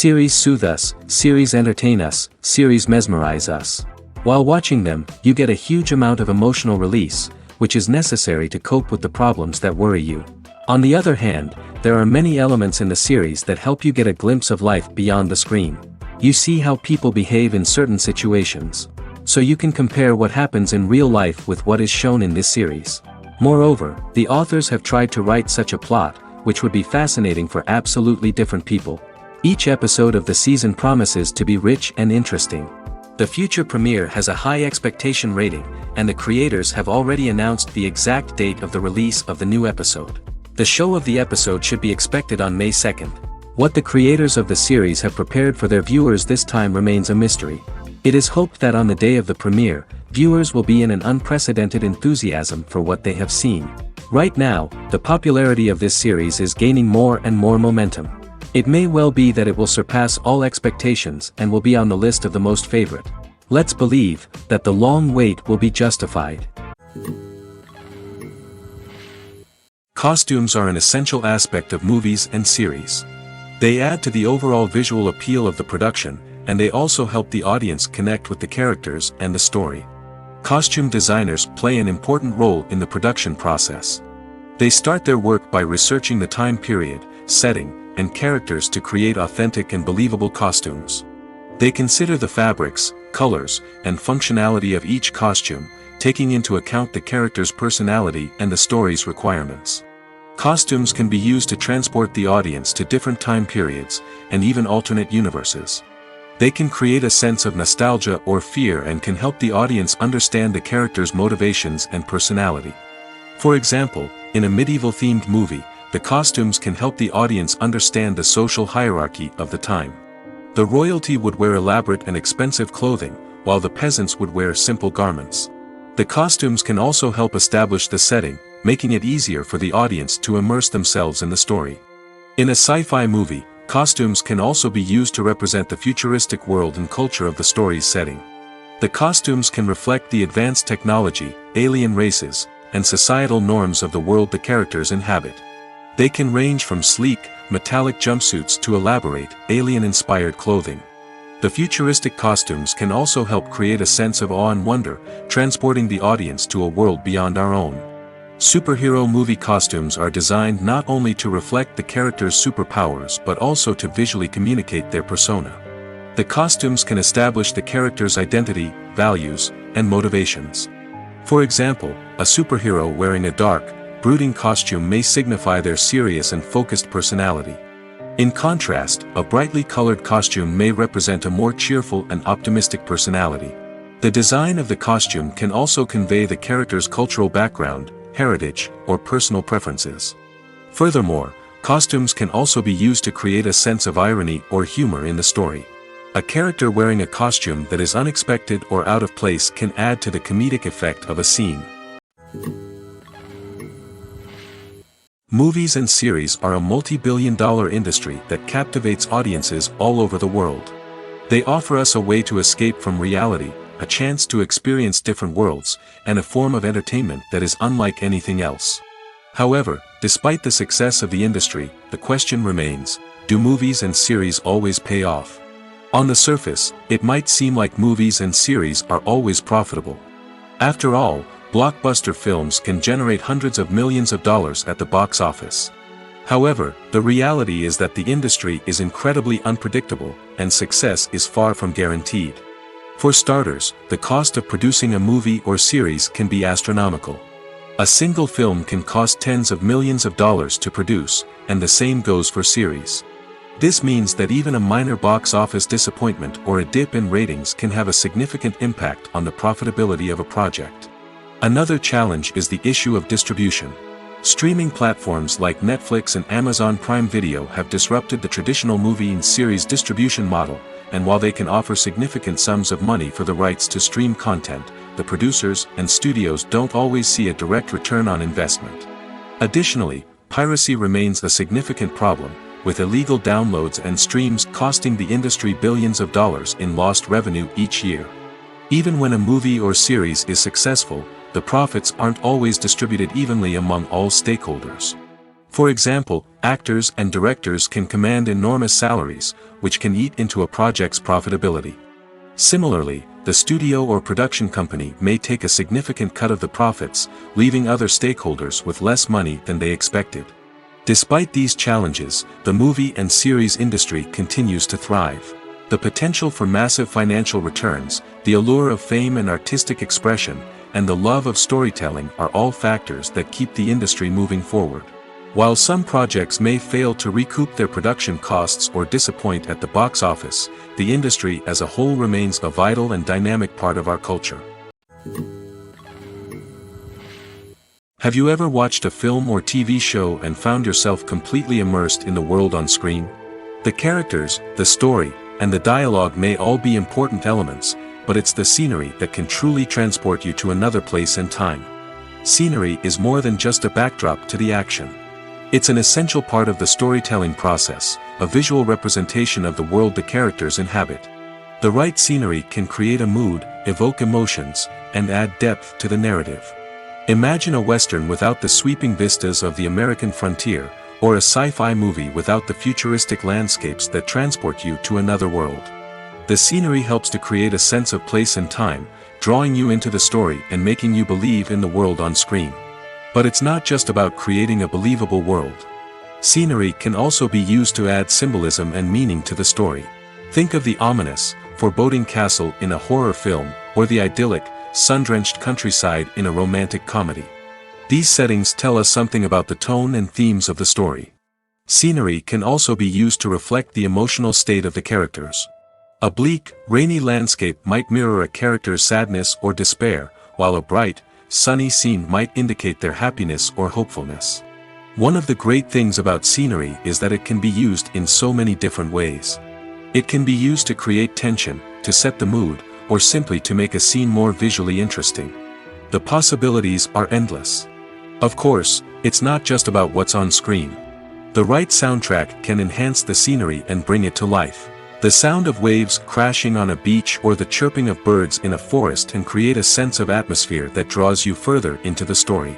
Series soothe us, series entertain us, series mesmerize us. While watching them, you get a huge amount of emotional release, which is necessary to cope with the problems that worry you. On the other hand, there are many elements in the series that help you get a glimpse of life beyond the screen. You see how people behave in certain situations. So you can compare what happens in real life with what is shown in this series. Moreover, the authors have tried to write such a plot, which would be fascinating for absolutely different people. Each episode of the season promises to be rich and interesting. The future premiere has a high expectation rating, and the creators have already announced the exact date of the release of the new episode. The show of the episode should be expected on May 2nd. What the creators of the series have prepared for their viewers this time remains a mystery. It is hoped that on the day of the premiere, viewers will be in an unprecedented enthusiasm for what they have seen. Right now, the popularity of this series is gaining more and more momentum. It may well be that it will surpass all expectations and will be on the list of the most favorite. Let's believe that the long wait will be justified. Costumes are an essential aspect of movies and series. They add to the overall visual appeal of the production, and they also help the audience connect with the characters and the story. Costume designers play an important role in the production process. They start their work by researching the time period, setting, and characters to create authentic and believable costumes. They consider the fabrics, colors, and functionality of each costume, taking into account the character's personality and the story's requirements. Costumes can be used to transport the audience to different time periods, and even alternate universes. They can create a sense of nostalgia or fear and can help the audience understand the character's motivations and personality. For example, in a medieval-themed movie, the costumes can help the audience understand the social hierarchy of the time. The royalty would wear elaborate and expensive clothing, while the peasants would wear simple garments. The costumes can also help establish the setting, making it easier for the audience to immerse themselves in the story. In a sci-fi movie, costumes can also be used to represent the futuristic world and culture of the story's setting. The costumes can reflect the advanced technology, alien races, and societal norms of the world the characters inhabit. They can range from sleek, metallic jumpsuits to elaborate, alien-inspired clothing. The futuristic costumes can also help create a sense of awe and wonder, transporting the audience to a world beyond our own. Superhero movie costumes are designed not only to reflect the character's superpowers but also to visually communicate their persona. The costumes can establish the character's identity, values, and motivations. For example, a superhero wearing a dark, brooding costume may signify their serious and focused personality. In contrast, a brightly colored costume may represent a more cheerful and optimistic personality. The design of the costume can also convey the character's cultural background, heritage, or personal preferences. Furthermore, costumes can also be used to create a sense of irony or humor in the story. A character wearing a costume that is unexpected or out of place can add to the comedic effect of a scene. Movies and series are a multi-billion-dollar industry that captivates audiences all over the world. They offer us a way to escape from reality, a chance to experience different worlds, and a form of entertainment that is unlike anything else. However, despite the success of the industry, the question remains, do movies and series always pay off? On the surface, it might seem like movies and series are always profitable. After all, blockbuster films can generate hundreds of millions of dollars at the box office. However, the reality is that the industry is incredibly unpredictable, and success is far from guaranteed. For starters, the cost of producing a movie or series can be astronomical. A single film can cost tens of millions of dollars to produce, and the same goes for series. This means that even a minor box office disappointment or a dip in ratings can have a significant impact on the profitability of a project. Another challenge is the issue of distribution. Streaming platforms like Netflix and Amazon Prime Video have disrupted the traditional movie and series distribution model, and while they can offer significant sums of money for the rights to stream content, the producers and studios don't always see a direct return on investment. Additionally, piracy remains a significant problem, with illegal downloads and streams costing the industry billions of dollars in lost revenue each year. Even when a movie or series is successful, the profits aren't always distributed evenly among all stakeholders. For example, actors and directors can command enormous salaries, which can eat into a project's profitability. Similarly, the studio or production company may take a significant cut of the profits, leaving other stakeholders with less money than they expected. Despite these challenges, the movie and series industry continues to thrive. The potential for massive financial returns, the allure of fame and artistic expression, and the love of storytelling are all factors that keep the industry moving forward. While some projects may fail to recoup their production costs or disappoint at the box office, the industry as a whole remains a vital and dynamic part of our culture. Have you ever watched a film or TV show and found yourself completely immersed in the world on screen? The characters, the story, and the dialogue may all be important elements, but it's the scenery that can truly transport you to another place and time. Scenery is more than just a backdrop to the action. It's an essential part of the storytelling process, a visual representation of the world the characters inhabit. The right scenery can create a mood, evoke emotions, and add depth to the narrative. Imagine a Western without the sweeping vistas of the American frontier, or a sci-fi movie without the futuristic landscapes that transport you to another world. The scenery helps to create a sense of place and time, drawing you into the story and making you believe in the world on screen. But it's not just about creating a believable world. Scenery can also be used to add symbolism and meaning to the story. Think of the ominous, foreboding castle in a horror film, or the idyllic, sun-drenched countryside in a romantic comedy. These settings tell us something about the tone and themes of the story. Scenery can also be used to reflect the emotional state of the characters. A bleak, rainy landscape might mirror a character's sadness or despair, while a bright, sunny scene might indicate their happiness or hopefulness. One of the great things about scenery is that it can be used in so many different ways. It can be used to create tension, to set the mood, or simply to make a scene more visually interesting. The possibilities are endless. Of course, it's not just about what's on screen. The right soundtrack can enhance the scenery and bring it to life. The sound of waves crashing on a beach or the chirping of birds in a forest can create a sense of atmosphere that draws you further into the story.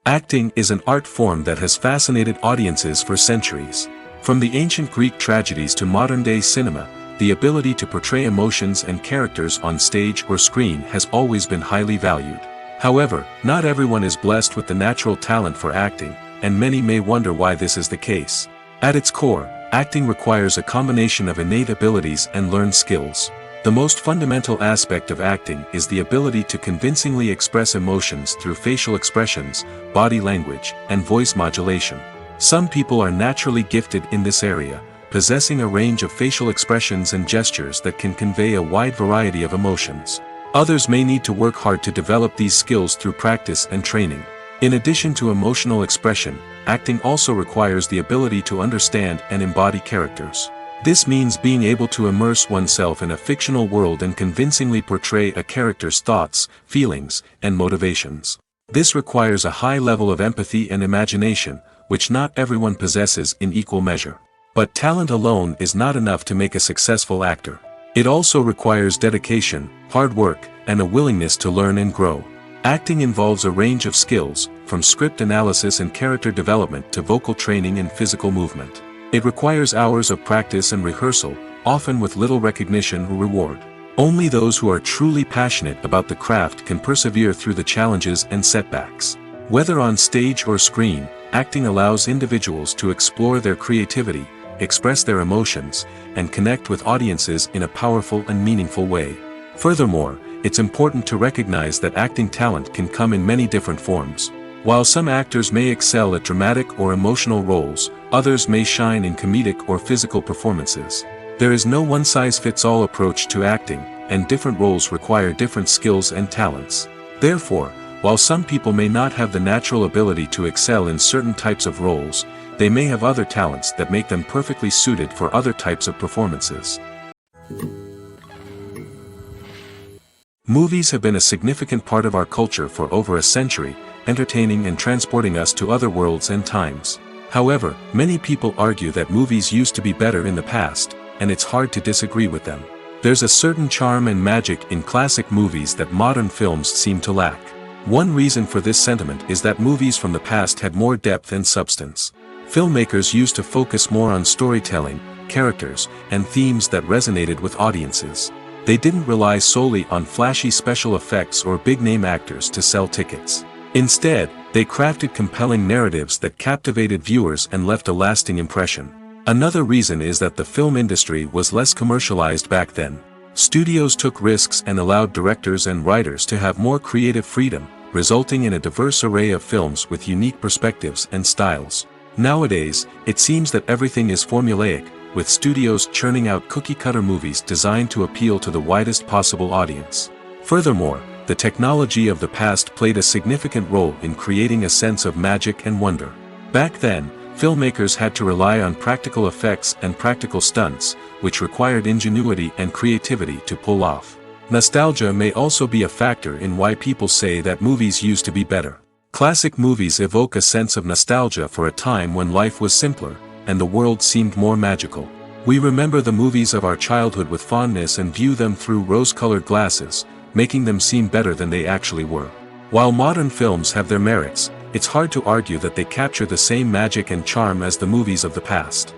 Acting is an art form that has fascinated audiences for centuries. From the ancient Greek tragedies to modern-day cinema, the ability to portray emotions and characters on stage or screen has always been highly valued. However, not everyone is blessed with the natural talent for acting, and many may wonder why this is the case. At its core, acting requires a combination of innate abilities and learned skills. The most fundamental aspect of acting is the ability to convincingly express emotions through facial expressions, body language, and voice modulation. Some people are naturally gifted in this area, possessing a range of facial expressions and gestures that can convey a wide variety of emotions. Others may need to work hard to develop these skills through practice and training. In addition to emotional expression, acting also requires the ability to understand and embody characters. This means being able to immerse oneself in a fictional world and convincingly portray a character's thoughts, feelings, and motivations. This requires a high level of empathy and imagination, which not everyone possesses in equal measure. But talent alone is not enough to make a successful actor. It also requires dedication, hard work, and a willingness to learn and grow. Acting involves a range of skills, from script analysis and character development to vocal training and physical movement. It requires hours of practice and rehearsal, often with little recognition or reward. Only those who are truly passionate about the craft can persevere through the challenges and setbacks. Whether on stage or screen, acting allows individuals to explore their creativity, express their emotions, and connect with audiences in a powerful and meaningful way. Furthermore, it's important to recognize that acting talent can come in many different forms. While some actors may excel at dramatic or emotional roles, others may shine in comedic or physical performances. There is no one-size-fits-all approach to acting, and different roles require different skills and talents. Therefore, while some people may not have the natural ability to excel in certain types of roles, they may have other talents that make them perfectly suited for other types of performances. Movies have been a significant part of our culture for over a century, entertaining and transporting us to other worlds and times. However, many people argue that movies used to be better in the past, and it's hard to disagree with them. There's a certain charm and magic in classic movies that modern films seem to lack. One reason for this sentiment is that movies from the past had more depth and substance. Filmmakers used to focus more on storytelling, characters, and themes that resonated with audiences. They didn't rely solely on flashy special effects or big-name actors to sell tickets. Instead, they crafted compelling narratives that captivated viewers and left a lasting impression. Another reason is that the film industry was less commercialized back then. Studios took risks and allowed directors and writers to have more creative freedom, resulting in a diverse array of films with unique perspectives and styles. Nowadays, it seems that everything is formulaic, with studios churning out cookie-cutter movies designed to appeal to the widest possible audience. Furthermore, the technology of the past played a significant role in creating a sense of magic and wonder. Back then, filmmakers had to rely on practical effects and practical stunts, which required ingenuity and creativity to pull off. Nostalgia may also be a factor in why people say that movies used to be better. Classic movies evoke a sense of nostalgia for a time when life was simpler, and the world seemed more magical. We remember the movies of our childhood with fondness and view them through rose-colored glasses, making them seem better than they actually were. While modern films have their merits, it's hard to argue that they capture the same magic and charm as the movies of the past.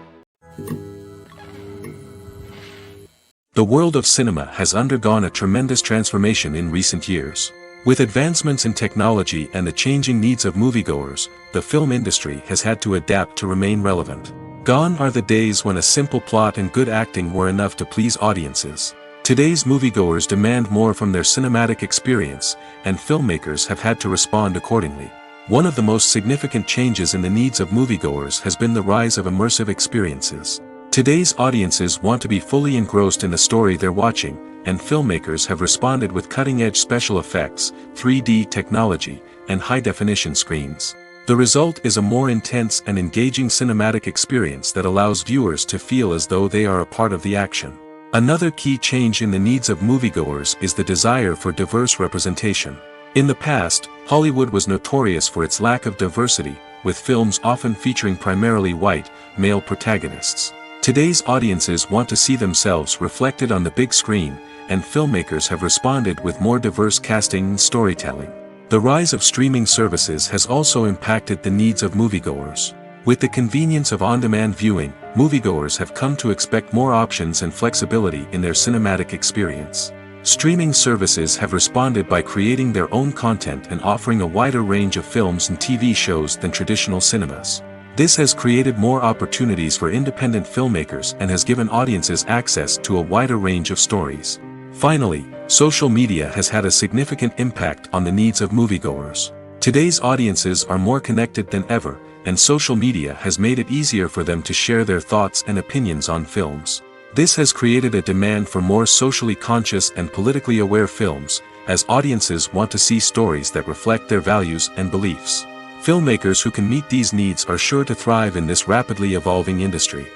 The world of cinema has undergone a tremendous transformation in recent years. With advancements in technology and the changing needs of moviegoers, the film industry has had to adapt to remain relevant. Gone are the days when a simple plot and good acting were enough to please audiences. Today's moviegoers demand more from their cinematic experience, and filmmakers have had to respond accordingly. One of the most significant changes in the needs of moviegoers has been the rise of immersive experiences. Today's audiences want to be fully engrossed in the story they're watching, and filmmakers have responded with cutting-edge special effects, 3D technology, and high-definition screens. The result is a more intense and engaging cinematic experience that allows viewers to feel as though they are a part of the action. Another key change in the needs of moviegoers is the desire for diverse representation. In the past, Hollywood was notorious for its lack of diversity, with films often featuring primarily white, male protagonists. Today's audiences want to see themselves reflected on the big screen, and filmmakers have responded with more diverse casting and storytelling. The rise of streaming services has also impacted the needs of moviegoers. With the convenience of on-demand viewing, moviegoers have come to expect more options and flexibility in their cinematic experience. Streaming services have responded by creating their own content and offering a wider range of films and TV shows than traditional cinemas. This has created more opportunities for independent filmmakers and has given audiences access to a wider range of stories. Finally, social media has had a significant impact on the needs of moviegoers. Today's audiences are more connected than ever, and social media has made it easier for them to share their thoughts and opinions on films. This has created a demand for more socially conscious and politically aware films, as audiences want to see stories that reflect their values and beliefs. Filmmakers who can meet these needs are sure to thrive in this rapidly evolving industry.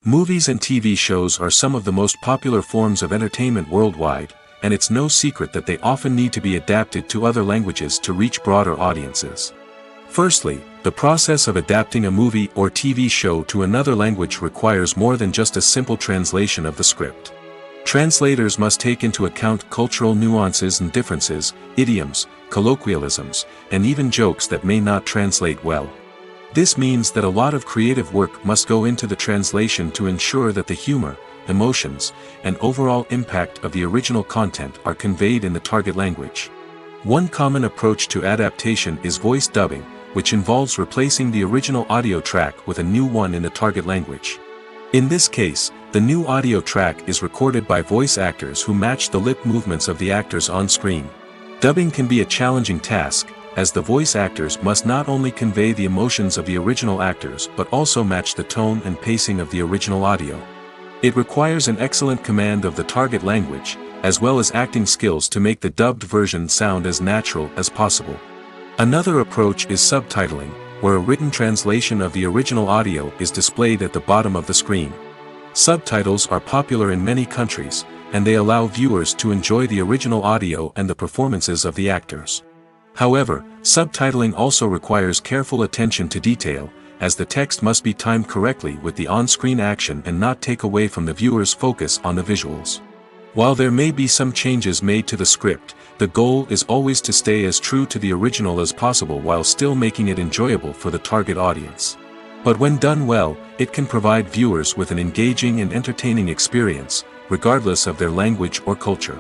Movies and TV shows are some of the most popular forms of entertainment worldwide, and it's no secret that they often need to be adapted to other languages to reach broader audiences. Firstly, the process of adapting a movie or TV show to another language requires more than just a simple translation of the script. Translators must take into account cultural nuances and differences, idioms, colloquialisms, and even jokes that may not translate well. This means that a lot of creative work must go into the translation to ensure that the humor, emotions, and overall impact of the original content are conveyed in the target language. One common approach to adaptation is voice dubbing, which involves replacing the original audio track with a new one in the target language. In this case, the new audio track is recorded by voice actors who match the lip movements of the actors on screen. Dubbing can be a challenging task, as the voice actors must not only convey the emotions of the original actors but also match the tone and pacing of the original audio. It requires an excellent command of the target language, as well as acting skills to make the dubbed version sound as natural as possible. Another approach is subtitling, where a written translation of the original audio is displayed at the bottom of the screen. Subtitles are popular in many countries, and they allow viewers to enjoy the original audio and the performances of the actors. However, subtitling also requires careful attention to detail, as the text must be timed correctly with the on-screen action and not take away from the viewer's focus on the visuals. While there may be some changes made to the script, the goal is always to stay as true to the original as possible while still making it enjoyable for the target audience. But when done well, it can provide viewers with an engaging and entertaining experience, regardless of their language or culture.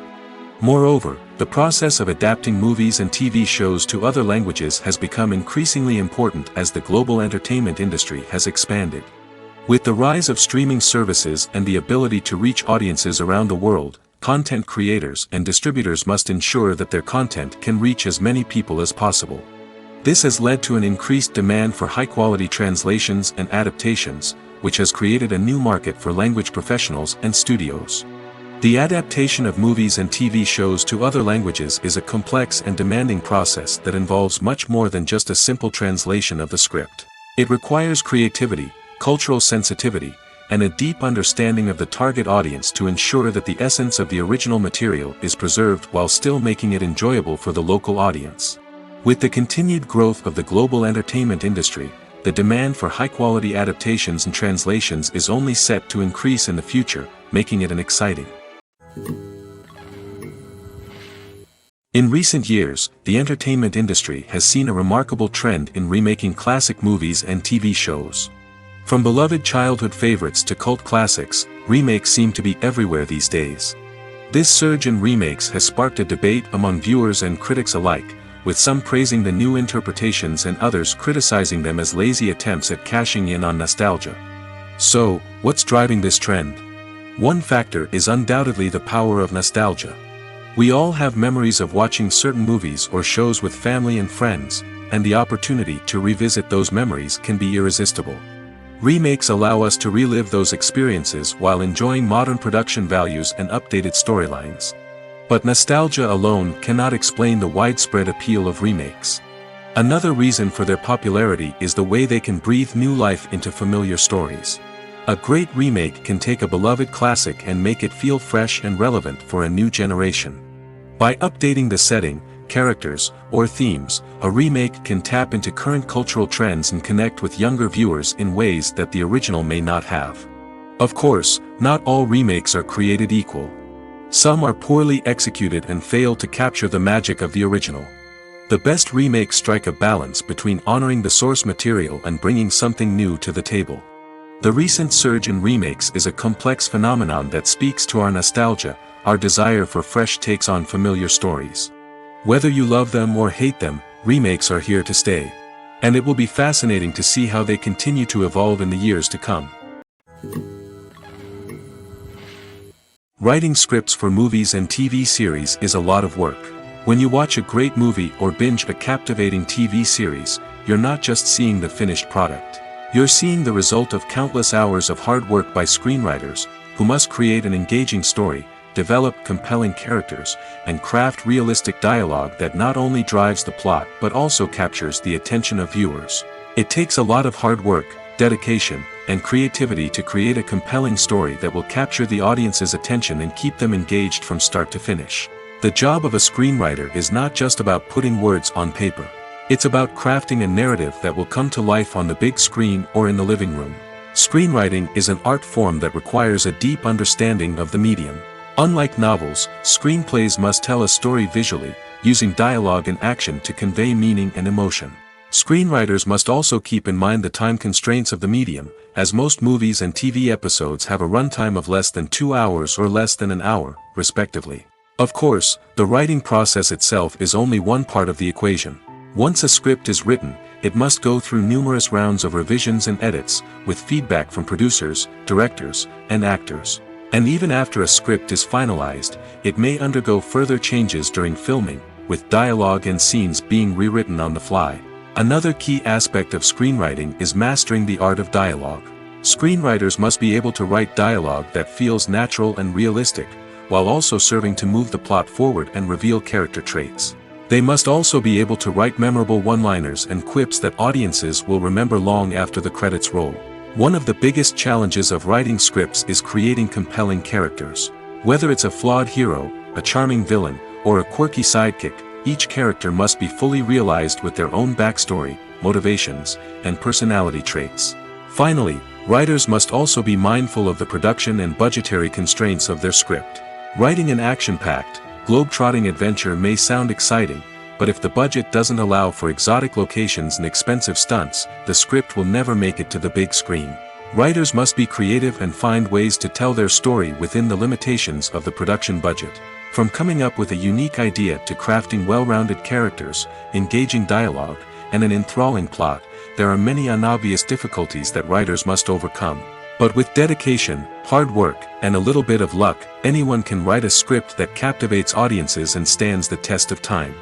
Moreover, the process of adapting movies and TV shows to other languages has become increasingly important as the global entertainment industry has expanded. With the rise of streaming services and the ability to reach audiences around the world, content creators and distributors must ensure that their content can reach as many people as possible. This has led to an increased demand for high-quality translations and adaptations, which has created a new market for language professionals and studios. The adaptation of movies and TV shows to other languages is a complex and demanding process that involves much more than just a simple translation of the script. It requires creativity, cultural sensitivity, and a deep understanding of the target audience to ensure that the essence of the original material is preserved while still making it enjoyable for the local audience. With the continued growth of the global entertainment industry, the demand for high-quality adaptations and translations is only set to increase in the future, making it an exciting. In recent years, the entertainment industry has seen a remarkable trend in remaking classic movies and TV shows. From beloved childhood favorites to cult classics, remakes seem to be everywhere these days. This surge in remakes has sparked a debate among viewers and critics alike, with some praising the new interpretations and others criticizing them as lazy attempts at cashing in on nostalgia. So, what's driving this trend? One factor is undoubtedly the power of nostalgia. We all have memories of watching certain movies or shows with family and friends, and the opportunity to revisit those memories can be irresistible. Remakes allow us to relive those experiences while enjoying modern production values and updated storylines. But nostalgia alone cannot explain the widespread appeal of remakes. Another reason for their popularity is the way they can breathe new life into familiar stories. A great remake can take a beloved classic and make it feel fresh and relevant for a new generation. By updating the setting, characters, or themes, a remake can tap into current cultural trends and connect with younger viewers in ways that the original may not have. Of course, not all remakes are created equal. Some are poorly executed and fail to capture the magic of the original. The best remakes strike a balance between honoring the source material and bringing something new to the table. The recent surge in remakes is a complex phenomenon that speaks to our nostalgia, our desire for fresh takes on familiar stories. Whether you love them or hate them, remakes are here to stay. And it will be fascinating to see how they continue to evolve in the years to come. Writing scripts for movies and TV series is a lot of work. When you watch a great movie or binge a captivating TV series, you're not just seeing the finished product. You're seeing the result of countless hours of hard work by screenwriters, who must create an engaging story, develop compelling characters, and craft realistic dialogue that not only drives the plot but also captures the attention of viewers. It takes a lot of hard work, dedication, and creativity to create a compelling story that will capture the audience's attention and keep them engaged from start to finish. The job of a screenwriter is not just about putting words on paper. It's about crafting a narrative that will come to life on the big screen or in the living room. Screenwriting is an art form that requires a deep understanding of the medium. Unlike novels, screenplays must tell a story visually, using dialogue and action to convey meaning and emotion. Screenwriters must also keep in mind the time constraints of the medium, as most movies and TV episodes have a runtime of less than 2 hours or less than an hour, respectively. Of course, the writing process itself is only one part of the equation. Once a script is written, it must go through numerous rounds of revisions and edits, with feedback from producers, directors, and actors. And even after a script is finalized, it may undergo further changes during filming, with dialogue and scenes being rewritten on the fly. Another key aspect of screenwriting is mastering the art of dialogue. Screenwriters must be able to write dialogue that feels natural and realistic, while also serving to move the plot forward and reveal character traits. They must also be able to write memorable one-liners and quips that audiences will remember long after the credits roll. One of the biggest challenges of writing scripts is creating compelling characters. Whether it's a flawed hero, a charming villain, or a quirky sidekick, each character must be fully realized with their own backstory, motivations, and personality traits. Finally, writers must also be mindful of the production and budgetary constraints of their script. Writing an action-packed, globe-trotting adventure may sound exciting, but if the budget doesn't allow for exotic locations and expensive stunts, the script will never make it to the big screen. Writers must be creative and find ways to tell their story within the limitations of the production budget. From coming up with a unique idea to crafting well-rounded characters, engaging dialogue, and an enthralling plot, there are many unobvious difficulties that writers must overcome. But with dedication, hard work, and a little bit of luck, anyone can write a script that captivates audiences and stands the test of time.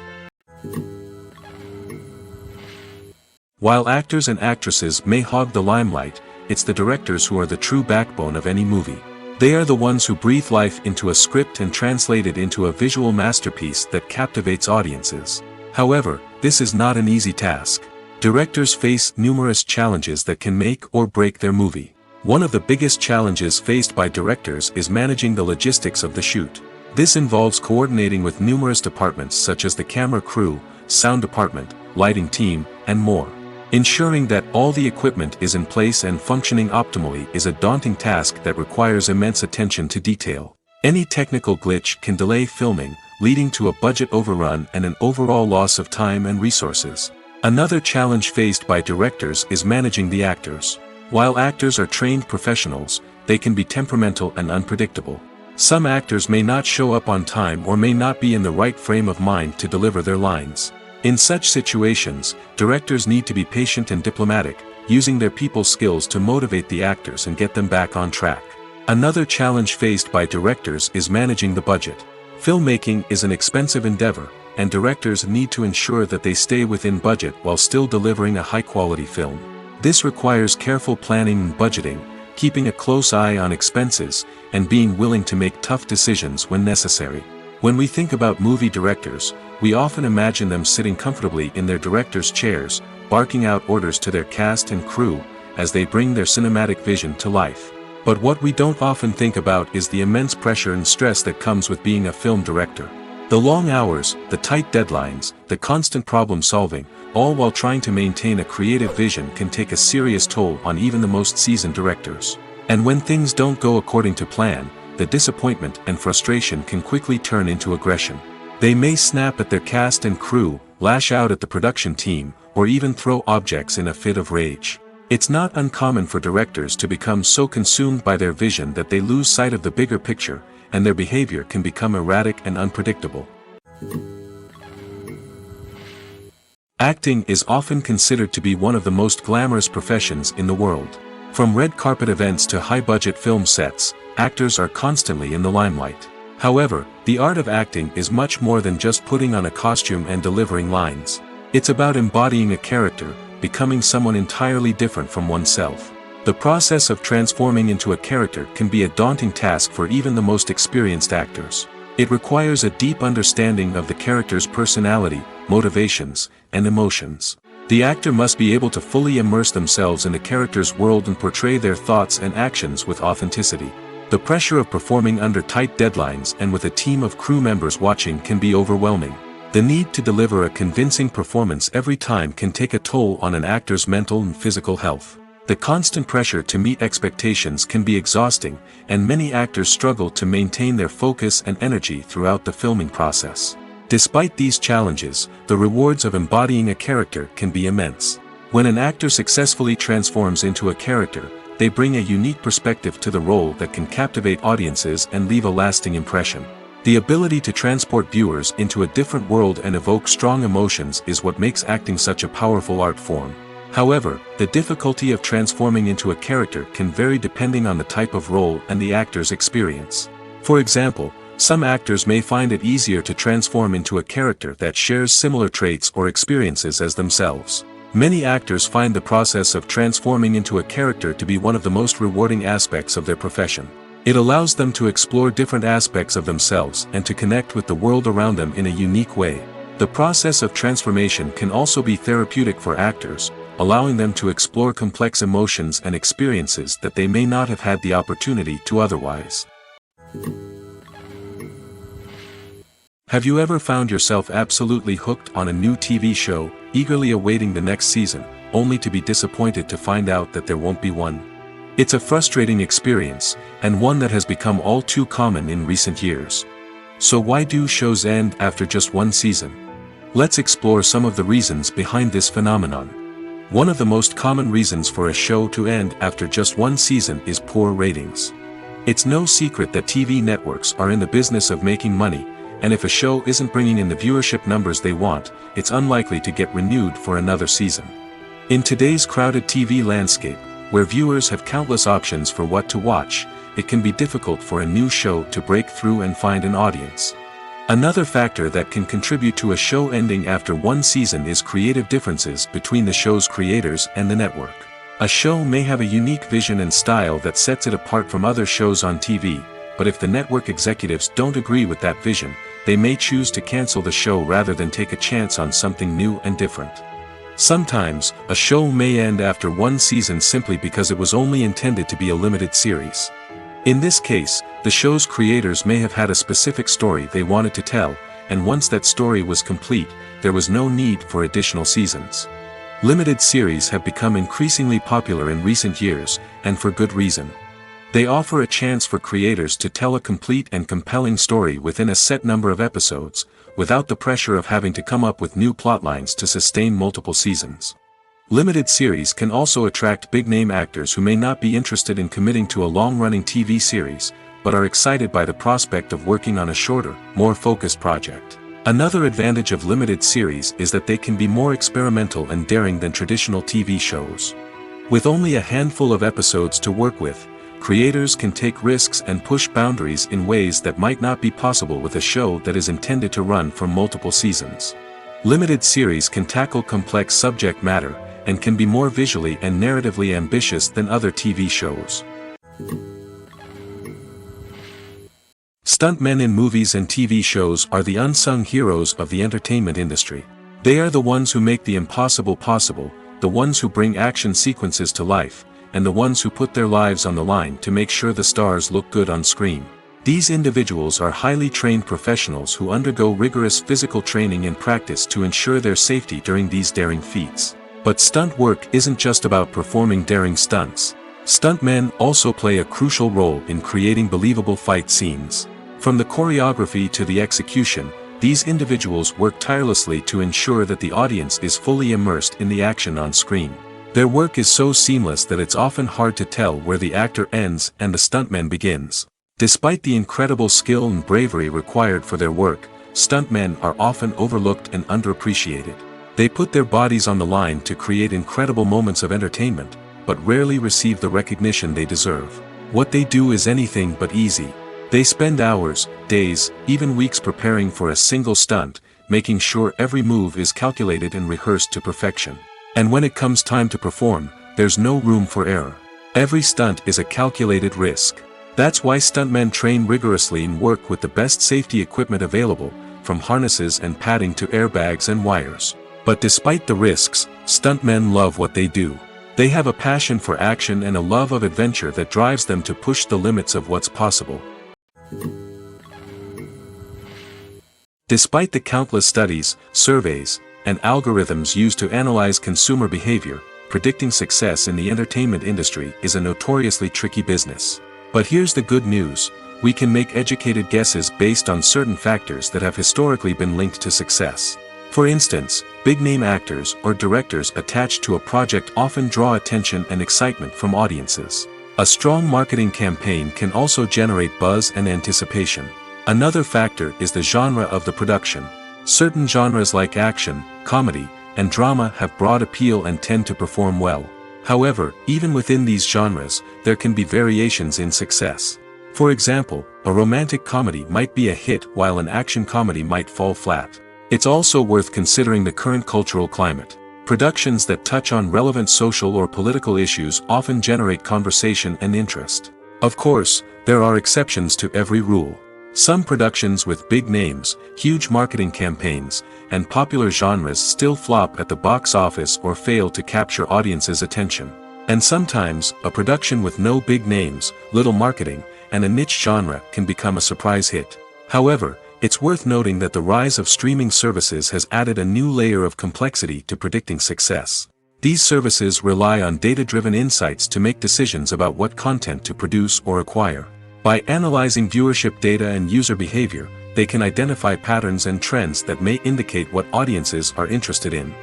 While actors and actresses may hog the limelight, it's the directors who are the true backbone of any movie. They are the ones who breathe life into a script and translate it into a visual masterpiece that captivates audiences. However, this is not an easy task. Directors face numerous challenges that can make or break their movie. One of the biggest challenges faced by directors is managing the logistics of the shoot. This involves coordinating with numerous departments such as the camera crew, sound department, lighting team, and more. Ensuring that all the equipment is in place and functioning optimally is a daunting task that requires immense attention to detail. Any technical glitch can delay filming, leading to a budget overrun and an overall loss of time and resources. Another challenge faced by directors is managing the actors. While actors are trained professionals, they can be temperamental and unpredictable. Some actors may not show up on time or may not be in the right frame of mind to deliver their lines. In such situations, directors need to be patient and diplomatic, using their people skills to motivate the actors and get them back on track. Another challenge faced by directors is managing the budget. Filmmaking is an expensive endeavor, and directors need to ensure that they stay within budget while still delivering a high-quality film. This requires careful planning and budgeting, keeping a close eye on expenses, and being willing to make tough decisions when necessary. When we think about movie directors, we often imagine them sitting comfortably in their director's chairs, barking out orders to their cast and crew, as they bring their cinematic vision to life. But what we don't often think about is the immense pressure and stress that comes with being a film director. The long hours, the tight deadlines, the constant problem solving, all while trying to maintain a creative vision can take a serious toll on even the most seasoned directors. And when things don't go according to plan, the disappointment and frustration can quickly turn into aggression. They may snap at their cast and crew, lash out at the production team, or even throw objects in a fit of rage. It's not uncommon for directors to become so consumed by their vision that they lose sight of the bigger picture, and their behavior can become erratic and unpredictable. Acting is often considered to be one of the most glamorous professions in the world. From red carpet events to high-budget film sets, actors are constantly in the limelight. However, the art of acting is much more than just putting on a costume and delivering lines. It's about embodying a character, becoming someone entirely different from oneself. The process of transforming into a character can be a daunting task for even the most experienced actors. It requires a deep understanding of the character's personality, motivations, and emotions. The actor must be able to fully immerse themselves in the character's world and portray their thoughts and actions with authenticity. The pressure of performing under tight deadlines and with a team of crew members watching can be overwhelming. The need to deliver a convincing performance every time can take a toll on an actor's mental and physical health. The constant pressure to meet expectations can be exhausting, and many actors struggle to maintain their focus and energy throughout the filming process. Despite these challenges, the rewards of embodying a character can be immense. When an actor successfully transforms into a character, they bring a unique perspective to the role that can captivate audiences and leave a lasting impression. The ability to transport viewers into a different world and evoke strong emotions is what makes acting such a powerful art form. However, the difficulty of transforming into a character can vary depending on the type of role and the actor's experience. For example, some actors may find it easier to transform into a character that shares similar traits or experiences as themselves. Many actors find the process of transforming into a character to be one of the most rewarding aspects of their profession. It allows them to explore different aspects of themselves and to connect with the world around them in a unique way. The process of transformation can also be therapeutic for actors, allowing them to explore complex emotions and experiences that they may not have had the opportunity to otherwise. Have you ever found yourself absolutely hooked on a new TV show, eagerly awaiting the next season, only to be disappointed to find out that there won't be one? It's a frustrating experience, and one that has become all too common in recent years. So why do shows end after just one season? Let's explore some of the reasons behind this phenomenon. One of the most common reasons for a show to end after just one season is poor ratings. It's no secret that TV networks are in the business of making money, and if a show isn't bringing in the viewership numbers they want, it's unlikely to get renewed for another season. In today's crowded TV landscape, where viewers have countless options for what to watch, it can be difficult for a new show to break through and find an audience. Another factor that can contribute to a show ending after one season is creative differences between the show's creators and the network. A show may have a unique vision and style that sets it apart from other shows on TV, but if the network executives don't agree with that vision, they may choose to cancel the show rather than take a chance on something new and different. Sometimes, a show may end after one season simply because it was only intended to be a limited series. In this case, the show's creators may have had a specific story they wanted to tell, and once that story was complete, there was no need for additional seasons. Limited series have become increasingly popular in recent years, and for good reason. They offer a chance for creators to tell a complete and compelling story within a set number of episodes, without the pressure of having to come up with new plotlines to sustain multiple seasons. Limited series can also attract big-name actors who may not be interested in committing to a long-running TV series, but are excited by the prospect of working on a shorter, more focused project. Another advantage of limited series is that they can be more experimental and daring than traditional TV shows. With only a handful of episodes to work with, creators can take risks and push boundaries in ways that might not be possible with a show that is intended to run for multiple seasons. Limited series can tackle complex subject matter, and can be more visually and narratively ambitious than other TV shows. Stuntmen in movies and TV shows are the unsung heroes of the entertainment industry. They are the ones who make the impossible possible, the ones who bring action sequences to life, and the ones who put their lives on the line to make sure the stars look good on screen. These individuals are highly trained professionals who undergo rigorous physical training and practice to ensure their safety during these daring feats. But stunt work isn't just about performing daring stunts. Stuntmen also play a crucial role in creating believable fight scenes. From the choreography to the execution, these individuals work tirelessly to ensure that the audience is fully immersed in the action on screen. Their work is so seamless that it's often hard to tell where the actor ends and the stuntman begins. Despite the incredible skill and bravery required for their work, stuntmen are often overlooked and underappreciated. They put their bodies on the line to create incredible moments of entertainment, but rarely receive the recognition they deserve. What they do is anything but easy. They spend hours, days, even weeks preparing for a single stunt, making sure every move is calculated and rehearsed to perfection. And when it comes time to perform, there's no room for error. Every stunt is a calculated risk. That's why stuntmen train rigorously and work with the best safety equipment available, from harnesses and padding to airbags and wires. But despite the risks, stuntmen love what they do. They have a passion for action and a love of adventure that drives them to push the limits of what's possible. Despite the countless studies, surveys, and algorithms used to analyze consumer behavior, predicting success in the entertainment industry is a notoriously tricky business. But here's the good news: we can make educated guesses based on certain factors that have historically been linked to success. For instance, big-name actors or directors attached to a project often draw attention and excitement from audiences. A strong marketing campaign can also generate buzz and anticipation. Another factor is the genre of the production. Certain genres like action, comedy, and drama have broad appeal and tend to perform well. However, even within these genres, there can be variations in success. For example, a romantic comedy might be a hit while an action comedy might fall flat. It's also worth considering the current cultural climate. Productions that touch on relevant social or political issues often generate conversation and interest. Of course, there are exceptions to every rule. Some productions with big names, huge marketing campaigns, and popular genres still flop at the box office or fail to capture audiences' attention. And sometimes, a production with no big names, little marketing, and a niche genre can become a surprise hit. However, it's worth noting that the rise of streaming services has added a new layer of complexity to predicting success. These services rely on data-driven insights to make decisions about what content to produce or acquire. By analyzing viewership data and user behavior, they can identify patterns and trends that may indicate what audiences are interested in.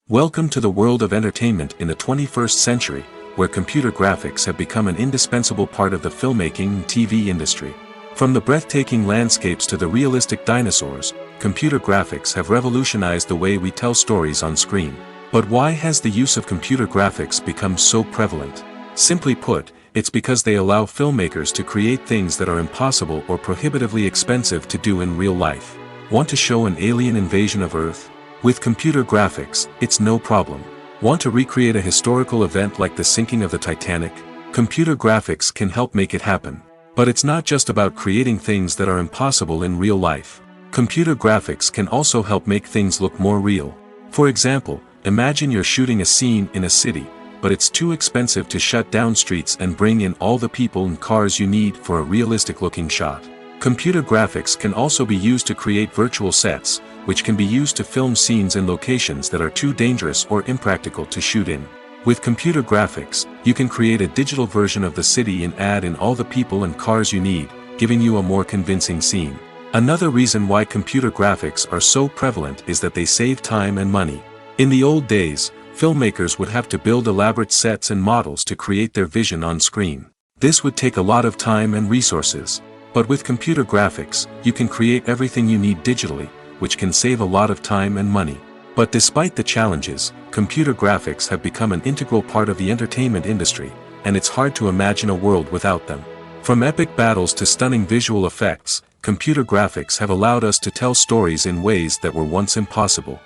Welcome to the world of entertainment in the 21st century, where computer graphics have become an indispensable part of the filmmaking and TV industry. From the breathtaking landscapes to the realistic dinosaurs, computer graphics have revolutionized the way we tell stories on screen. But why has the use of computer graphics become so prevalent? Simply put, it's because they allow filmmakers to create things that are impossible or prohibitively expensive to do in real life. Want to show an alien invasion of Earth? With computer graphics, it's no problem. Want to recreate a historical event like the sinking of the Titanic? Computer graphics can help make it happen. But it's not just about creating things that are impossible in real life. Computer graphics can also help make things look more real. For example, imagine you're shooting a scene in a city, but it's too expensive to shut down streets and bring in all the people and cars you need for a realistic-looking shot. Computer graphics can also be used to create virtual sets, which can be used to film scenes in locations that are too dangerous or impractical to shoot in. With computer graphics, you can create a digital version of the city and add in all the people and cars you need, giving you a more convincing scene. Another reason why computer graphics are so prevalent is that they save time and money. In the old days, filmmakers would have to build elaborate sets and models to create their vision on screen. This would take a lot of time and resources. But with computer graphics, you can create everything you need digitally, which can save a lot of time and money. But despite the challenges, computer graphics have become an integral part of the entertainment industry, and it's hard to imagine a world without them. From epic battles to stunning visual effects, computer graphics have allowed us to tell stories in ways that were once impossible.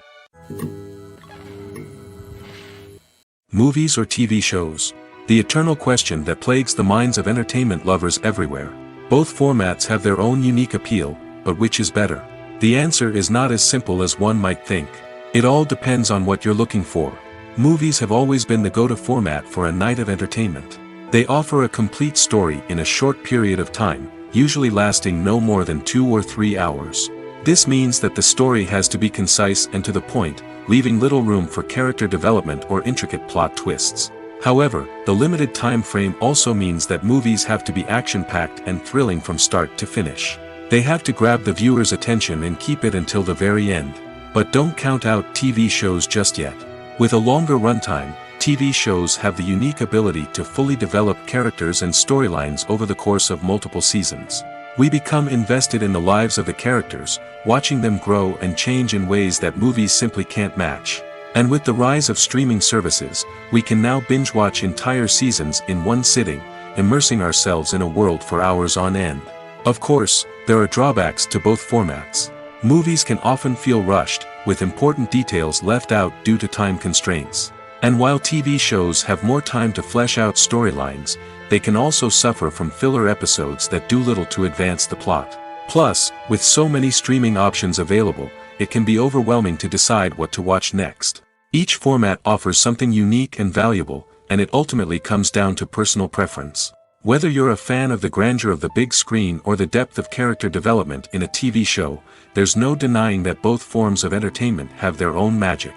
Movies or TV shows? The eternal question that plagues the minds of entertainment lovers everywhere. Both formats have their own unique appeal, but which is better? The answer is not as simple as one might think. It all depends on what you're looking for. Movies have always been the go-to format for a night of entertainment. They offer a complete story in a short period of time, usually lasting no more than 2 or 3 hours. This means that the story has to be concise and to the point, leaving little room for character development or intricate plot twists. However, the limited time frame also means that movies have to be action-packed and thrilling from start to finish. They have to grab the viewer's attention and keep it until the very end. But don't count out TV shows just yet. With a longer runtime, TV shows have the unique ability to fully develop characters and storylines over the course of multiple seasons. We become invested in the lives of the characters, watching them grow and change in ways that movies simply can't match. And with the rise of streaming services, we can now binge-watch entire seasons in one sitting, immersing ourselves in a world for hours on end. Of course, there are drawbacks to both formats. Movies can often feel rushed, with important details left out due to time constraints. And while TV shows have more time to flesh out storylines, they can also suffer from filler episodes that do little to advance the plot. Plus, with so many streaming options available, it can be overwhelming to decide what to watch next. Each format offers something unique and valuable, and it ultimately comes down to personal preference. Whether you're a fan of the grandeur of the big screen or the depth of character development in a TV show, there's no denying that both forms of entertainment have their own magic.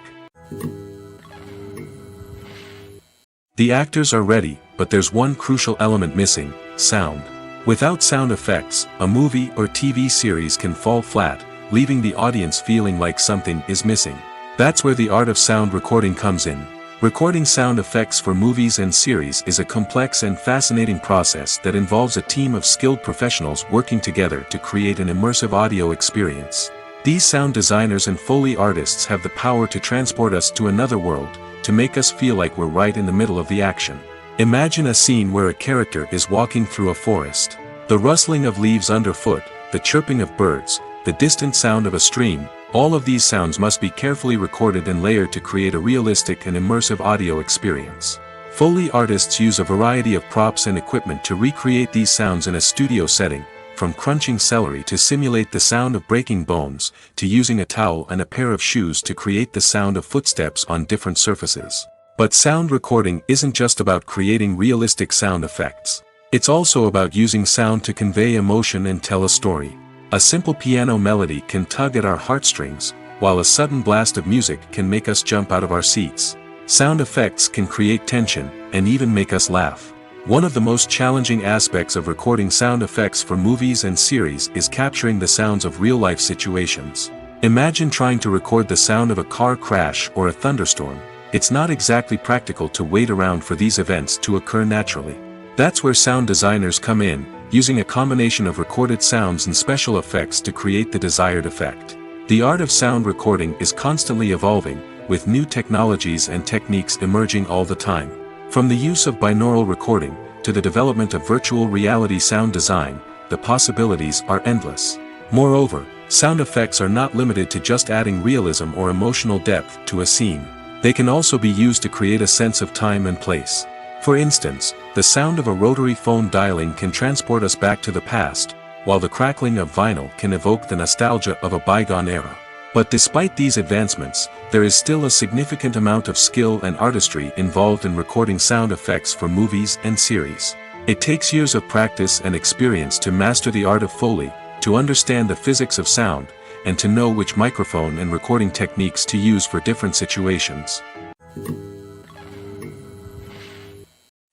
The actors are ready, but there's one crucial element missing: sound. Without sound effects, a movie or TV series can fall flat, leaving the audience feeling like something is missing. That's where the art of sound recording comes in. Recording sound effects for movies and series is a complex and fascinating process that involves a team of skilled professionals working together to create an immersive audio experience. These sound designers and Foley artists have the power to transport us to another world, to make us feel like we're right in the middle of the action. Imagine a scene where a character is walking through a forest. The rustling of leaves underfoot, the chirping of birds, the distant sound of a stream, all of these sounds must be carefully recorded and layered to create a realistic and immersive audio experience. Foley artists use a variety of props and equipment to recreate these sounds in a studio setting, from crunching celery to simulate the sound of breaking bones, to using a towel and a pair of shoes to create the sound of footsteps on different surfaces. But sound recording isn't just about creating realistic sound effects. It's also about using sound to convey emotion and tell a story. A simple piano melody can tug at our heartstrings, while a sudden blast of music can make us jump out of our seats. Sound effects can create tension, and even make us laugh. One of the most challenging aspects of recording sound effects for movies and series is capturing the sounds of real-life situations. Imagine trying to record the sound of a car crash or a thunderstorm. It's not exactly practical to wait around for these events to occur naturally. That's where sound designers come in, using a combination of recorded sounds and special effects to create the desired effect. The art of sound recording is constantly evolving, with new technologies and techniques emerging all the time. From the use of binaural recording, to the development of virtual reality sound design, the possibilities are endless. Moreover, sound effects are not limited to just adding realism or emotional depth to a scene. They can also be used to create a sense of time and place. For instance, the sound of a rotary phone dialing can transport us back to the past, while the crackling of vinyl can evoke the nostalgia of a bygone era. But despite these advancements, there is still a significant amount of skill and artistry involved in recording sound effects for movies and series. It takes years of practice and experience to master the art of Foley, to understand the physics of sound, and to know which microphone and recording techniques to use for different situations.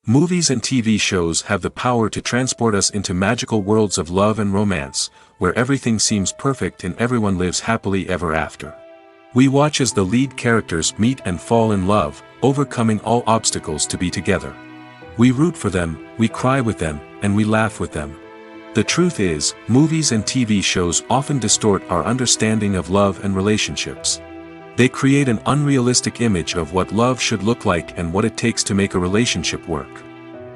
Movies and TV shows have the power to transport us into magical worlds of love and romance, where everything seems perfect and everyone lives happily ever after. We watch as the lead characters meet and fall in love, overcoming all obstacles to be together. We root for them, we cry with them, and we laugh with them. The truth is, movies and TV shows often distort our understanding of love and relationships. They create an unrealistic image of what love should look like and what it takes to make a relationship work.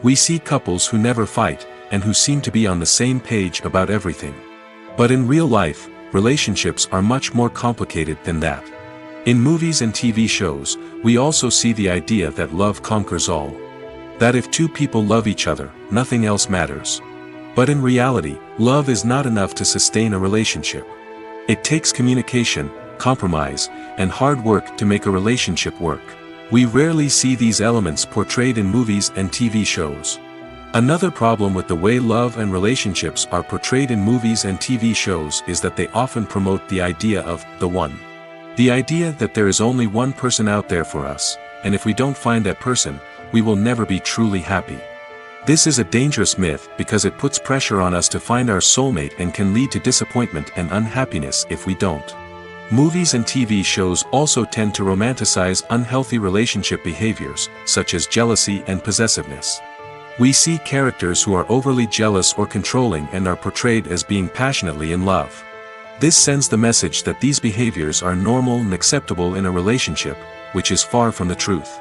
We see couples who never fight, and who seem to be on the same page about everything. But in real life, relationships are much more complicated than that. In movies and TV shows, we also see the idea that love conquers all. That if two people love each other, nothing else matters. But in reality, love is not enough to sustain a relationship. It takes communication, compromise, and hard work to make a relationship work. We rarely see these elements portrayed in movies and TV shows. Another problem with the way love and relationships are portrayed in movies and TV shows is that they often promote the idea of the one. The idea that there is only one person out there for us, and if we don't find that person, we will never be truly happy. This is a dangerous myth because it puts pressure on us to find our soulmate and can lead to disappointment and unhappiness if we don't. Movies and TV shows also tend to romanticize unhealthy relationship behaviors, such as jealousy and possessiveness. We see characters who are overly jealous or controlling and are portrayed as being passionately in love. This sends the message that these behaviors are normal and acceptable in a relationship, which is far from the truth.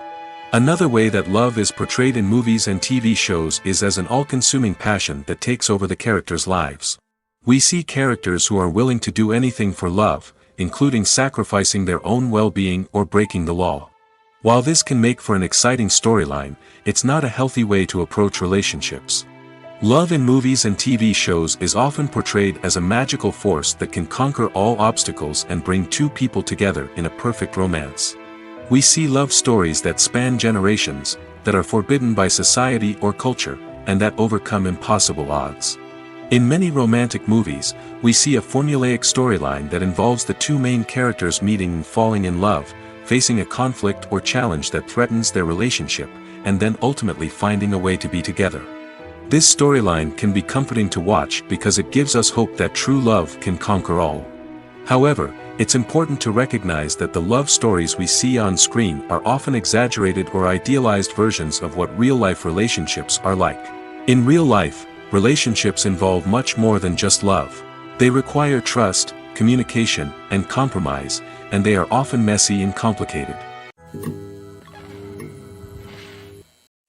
Another way that love is portrayed in movies and TV shows is as an all-consuming passion that takes over the characters' lives. We see characters who are willing to do anything for love, including sacrificing their own well-being or breaking the law. While this can make for an exciting storyline, it's not a healthy way to approach relationships. Love in movies and TV shows is often portrayed as a magical force that can conquer all obstacles and bring two people together in a perfect romance. We see love stories that span generations, that are forbidden by society or culture, and that overcome impossible odds. In many romantic movies, we see a formulaic storyline that involves the two main characters meeting and falling in love, facing a conflict or challenge that threatens their relationship, and then ultimately finding a way to be together. This storyline can be comforting to watch because it gives us hope that true love can conquer all. However, it's important to recognize that the love stories we see on screen are often exaggerated or idealized versions of what real-life relationships are like. In real life, relationships involve much more than just love. They require trust, communication, and compromise, and they are often messy and complicated.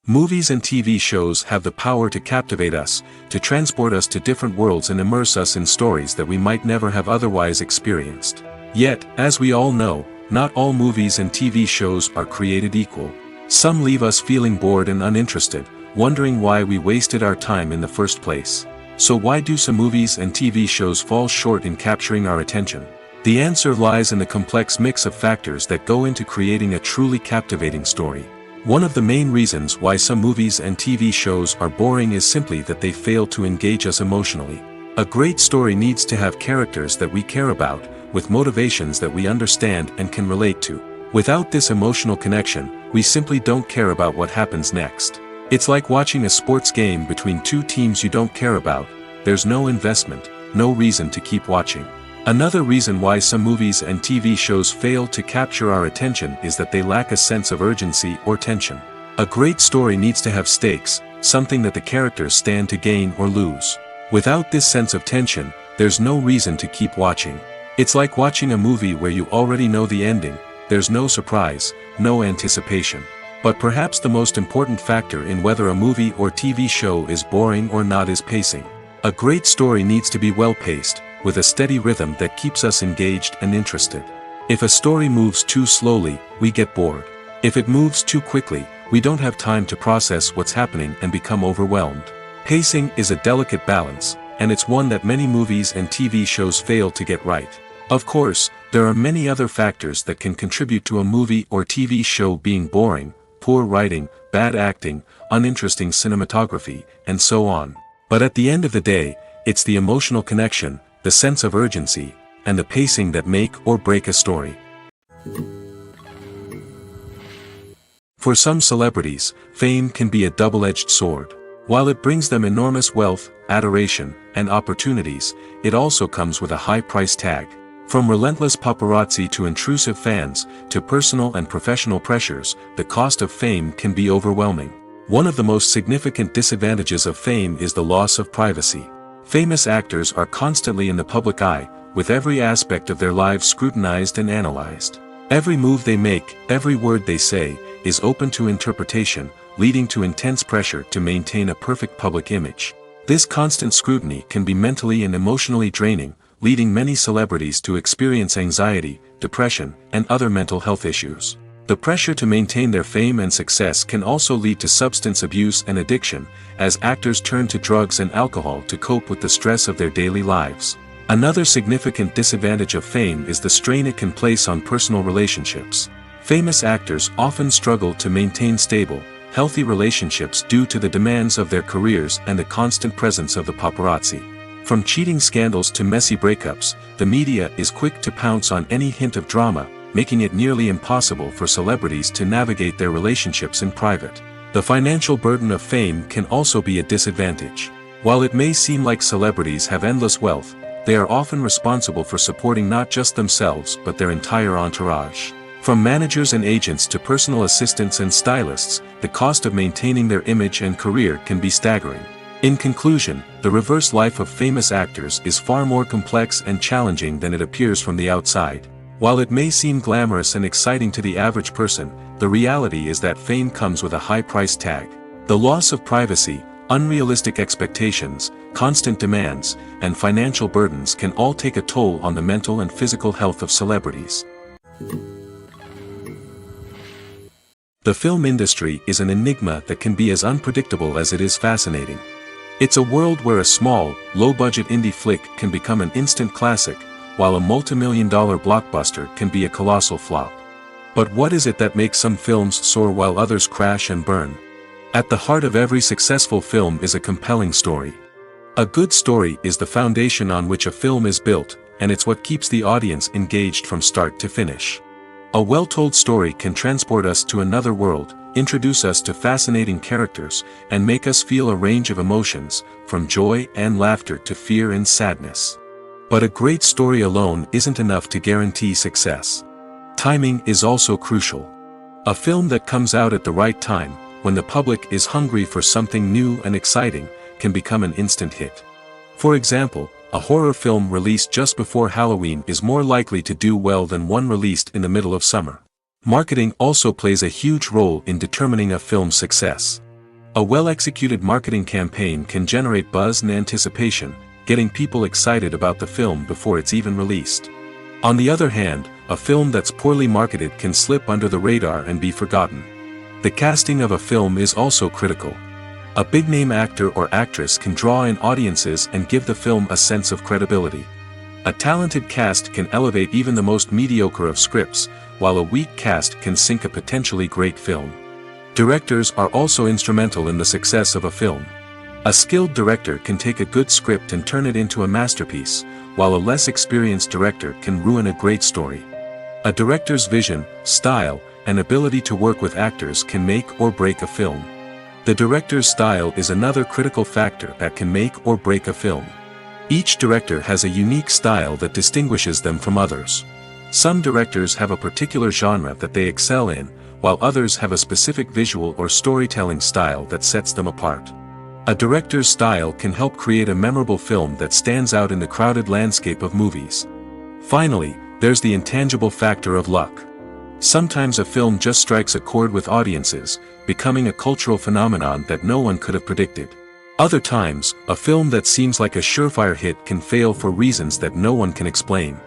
Movies and TV shows have the power to captivate us, to transport us to different worlds and immerse us in stories that we might never have otherwise experienced. Yet, as we all know, not all movies and TV shows are created equal. Some leave us feeling bored and uninterested, wondering why we wasted our time in the first place. So why do some movies and TV shows fall short in capturing our attention? The answer lies in the complex mix of factors that go into creating a truly captivating story. One of the main reasons why some movies and TV shows are boring is simply that they fail to engage us emotionally. A great story needs to have characters that we care about, with motivations that we understand and can relate to. Without this emotional connection, we simply don't care about what happens next. It's like watching a sports game between two teams you don't care about. There's no investment, no reason to keep watching. Another reason why some movies and TV shows fail to capture our attention is that they lack a sense of urgency or tension. A great story needs to have stakes, something that the characters stand to gain or lose. Without this sense of tension, there's no reason to keep watching. It's like watching a movie where you already know the ending. There's no surprise, no anticipation. But perhaps the most important factor in whether a movie or TV show is boring or not is pacing. A great story needs to be well-paced, with a steady rhythm that keeps us engaged and interested. If a story moves too slowly, we get bored. If it moves too quickly, we don't have time to process what's happening and become overwhelmed. Pacing is a delicate balance, and it's one that many movies and TV shows fail to get right. Of course, there are many other factors that can contribute to a movie or TV show being boring: poor writing, bad acting, uninteresting cinematography, and so on. But at the end of the day, it's the emotional connection, the sense of urgency, and the pacing that make or break a story. For some celebrities, fame can be a double-edged sword. While it brings them enormous wealth, adoration, and opportunities, it also comes with a high price tag. From relentless paparazzi to intrusive fans, to personal and professional pressures, the cost of fame can be overwhelming. One of the most significant disadvantages of fame is the loss of privacy. Famous actors are constantly in the public eye, with every aspect of their lives scrutinized and analyzed. Every move they make, every word they say, is open to interpretation, leading to intense pressure to maintain a perfect public image. This constant scrutiny can be mentally and emotionally draining, leading many celebrities to experience anxiety, depression, and other mental health issues. The pressure to maintain their fame and success can also lead to substance abuse and addiction, as actors turn to drugs and alcohol to cope with the stress of their daily lives. Another significant disadvantage of fame is the strain it can place on personal relationships. Famous actors often struggle to maintain stable, healthy relationships due to the demands of their careers and the constant presence of the paparazzi. From cheating scandals to messy breakups, the media is quick to pounce on any hint of drama, making it nearly impossible for celebrities to navigate their relationships in private. The financial burden of fame can also be a disadvantage. While it may seem like celebrities have endless wealth, they are often responsible for supporting not just themselves but their entire entourage. From managers and agents to personal assistants and stylists, the cost of maintaining their image and career can be staggering. In conclusion, the reverse life of famous actors is far more complex and challenging than it appears from the outside. While it may seem glamorous and exciting to the average person, the reality is that fame comes with a high price tag. The loss of privacy, unrealistic expectations, constant demands, and financial burdens can all take a toll on the mental and physical health of celebrities. The film industry is an enigma that can be as unpredictable as it is fascinating. It's a world where a small, low-budget indie flick can become an instant classic, while a multi-million-dollar blockbuster can be a colossal flop. But what is it that makes some films soar while others crash and burn? At the heart of every successful film is a compelling story. A good story is the foundation on which a film is built, and it's what keeps the audience engaged from start to finish. A well-told story can transport us to another world, introduce us to fascinating characters, and make us feel a range of emotions, from joy and laughter to fear and sadness. But a great story alone isn't enough to guarantee success. Timing is also crucial. A film that comes out at the right time, when the public is hungry for something new and exciting, can become an instant hit. For example, a horror film released just before Halloween is more likely to do well than one released in the middle of summer. Marketing also plays a huge role in determining a film's success. A well-executed marketing campaign can generate buzz and anticipation, getting people excited about the film before it's even released. On the other hand, a film that's poorly marketed can slip under the radar and be forgotten. The casting of a film is also critical. A big-name actor or actress can draw in audiences and give the film a sense of credibility. A talented cast can elevate even the most mediocre of scripts, while a weak cast can sink a potentially great film. Directors are also instrumental in the success of a film. A skilled director can take a good script and turn it into a masterpiece, while a less experienced director can ruin a great story. A director's vision, style, and ability to work with actors can make or break a film. The director's style is another critical factor that can make or break a film. Each director has a unique style that distinguishes them from others. Some directors have a particular genre that they excel in, while others have a specific visual or storytelling style that sets them apart. A director's style can help create a memorable film that stands out in the crowded landscape of movies. Finally, there's the intangible factor of luck. Sometimes a film just strikes a chord with audiences, becoming a cultural phenomenon that no one could have predicted. Other times, a film that seems like a surefire hit can fail for reasons that no one can explain.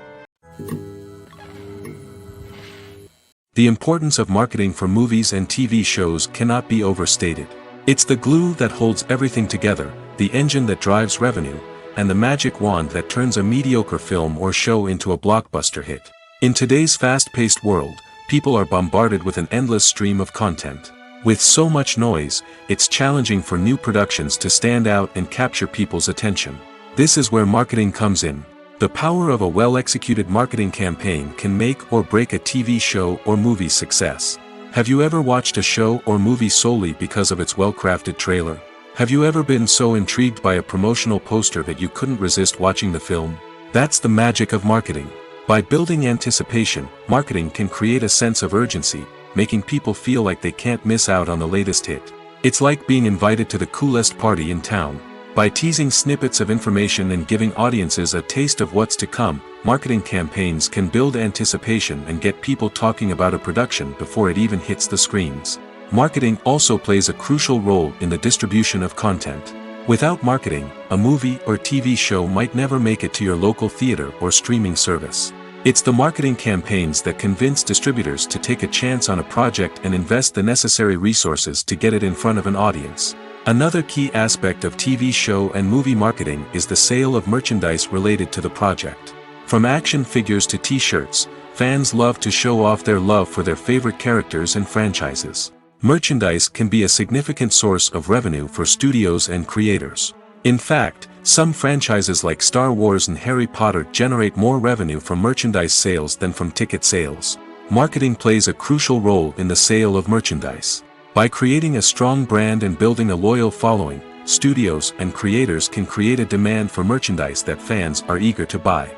The importance of marketing for movies and TV shows cannot be overstated. It's the glue that holds everything together, the engine that drives revenue, and the magic wand that turns a mediocre film or show into a blockbuster hit. In today's fast-paced world, people are bombarded with an endless stream of content. With so much noise, it's challenging for new productions to stand out and capture people's attention. This is where marketing comes in. The power of a well-executed marketing campaign can make or break a TV show or movie's success. Have you ever watched a show or movie solely because of its well-crafted trailer? Have you ever been so intrigued by a promotional poster that you couldn't resist watching the film? That's the magic of marketing. By building anticipation, marketing can create a sense of urgency, making people feel like they can't miss out on the latest hit. It's like being invited to the coolest party in town. By teasing snippets of information and giving audiences a taste of what's to come, marketing campaigns can build anticipation and get people talking about a production before it even hits the screens. Marketing also plays a crucial role in the distribution of content. Without marketing, a movie or TV show might never make it to your local theater or streaming service. It's the marketing campaigns that convince distributors to take a chance on a project and invest the necessary resources to get it in front of an audience. Another key aspect of TV show and movie marketing is the sale of merchandise related to the project. From action figures to t-shirts, fans love to show off their love for their favorite characters and franchises. Merchandise can be a significant source of revenue for studios and creators. In fact, some franchises like Star Wars and Harry Potter generate more revenue from merchandise sales than from ticket sales. Marketing plays a crucial role in the sale of merchandise. By creating a strong brand and building a loyal following, studios and creators can create a demand for merchandise that fans are eager to buy.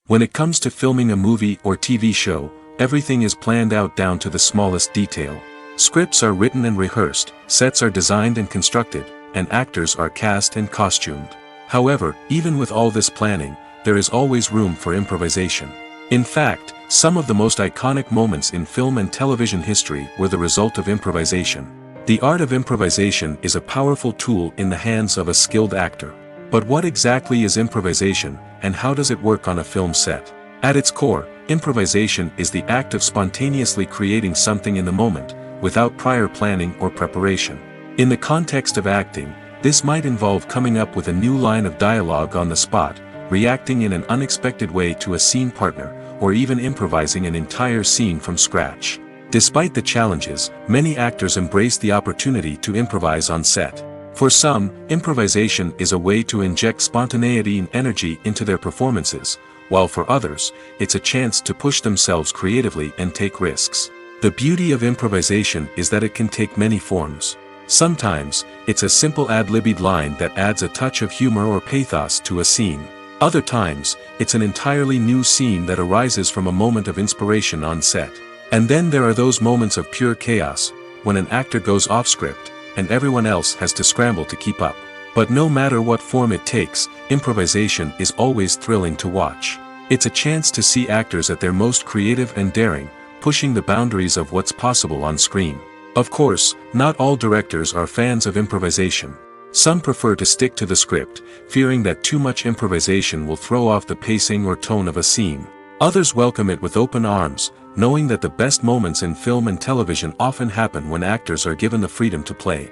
When it comes to filming a movie or TV show, everything is planned out down to the smallest detail. Scripts are written and rehearsed, sets are designed and constructed, and actors are cast and costumed. However, even with all this planning, there is always room for improvisation. In fact, some of the most iconic moments in film and television history were the result of improvisation. The art of improvisation is a powerful tool in the hands of a skilled actor. But what exactly is improvisation, and how does it work on a film set? At its core, improvisation is the act of spontaneously creating something in the moment, without prior planning or preparation. In the context of acting, this might involve coming up with a new line of dialogue on the spot, reacting in an unexpected way to a scene partner, or even improvising an entire scene from scratch. Despite the challenges, many actors embrace the opportunity to improvise on set. For some, improvisation is a way to inject spontaneity and energy into their performances, while for others, it's a chance to push themselves creatively and take risks. The beauty of improvisation is that it can take many forms. Sometimes, it's a simple ad-libbed line that adds a touch of humor or pathos to a scene. Other times, it's an entirely new scene that arises from a moment of inspiration on set. And then there are those moments of pure chaos, when an actor goes off script, and everyone else has to scramble to keep up. But no matter what form it takes, improvisation is always thrilling to watch. It's a chance to see actors at their most creative and daring, pushing the boundaries of what's possible on screen. Of course, not all directors are fans of improvisation. Some prefer to stick to the script, fearing that too much improvisation will throw off the pacing or tone of a scene. Others welcome it with open arms, knowing that the best moments in film and television often happen when actors are given the freedom to play.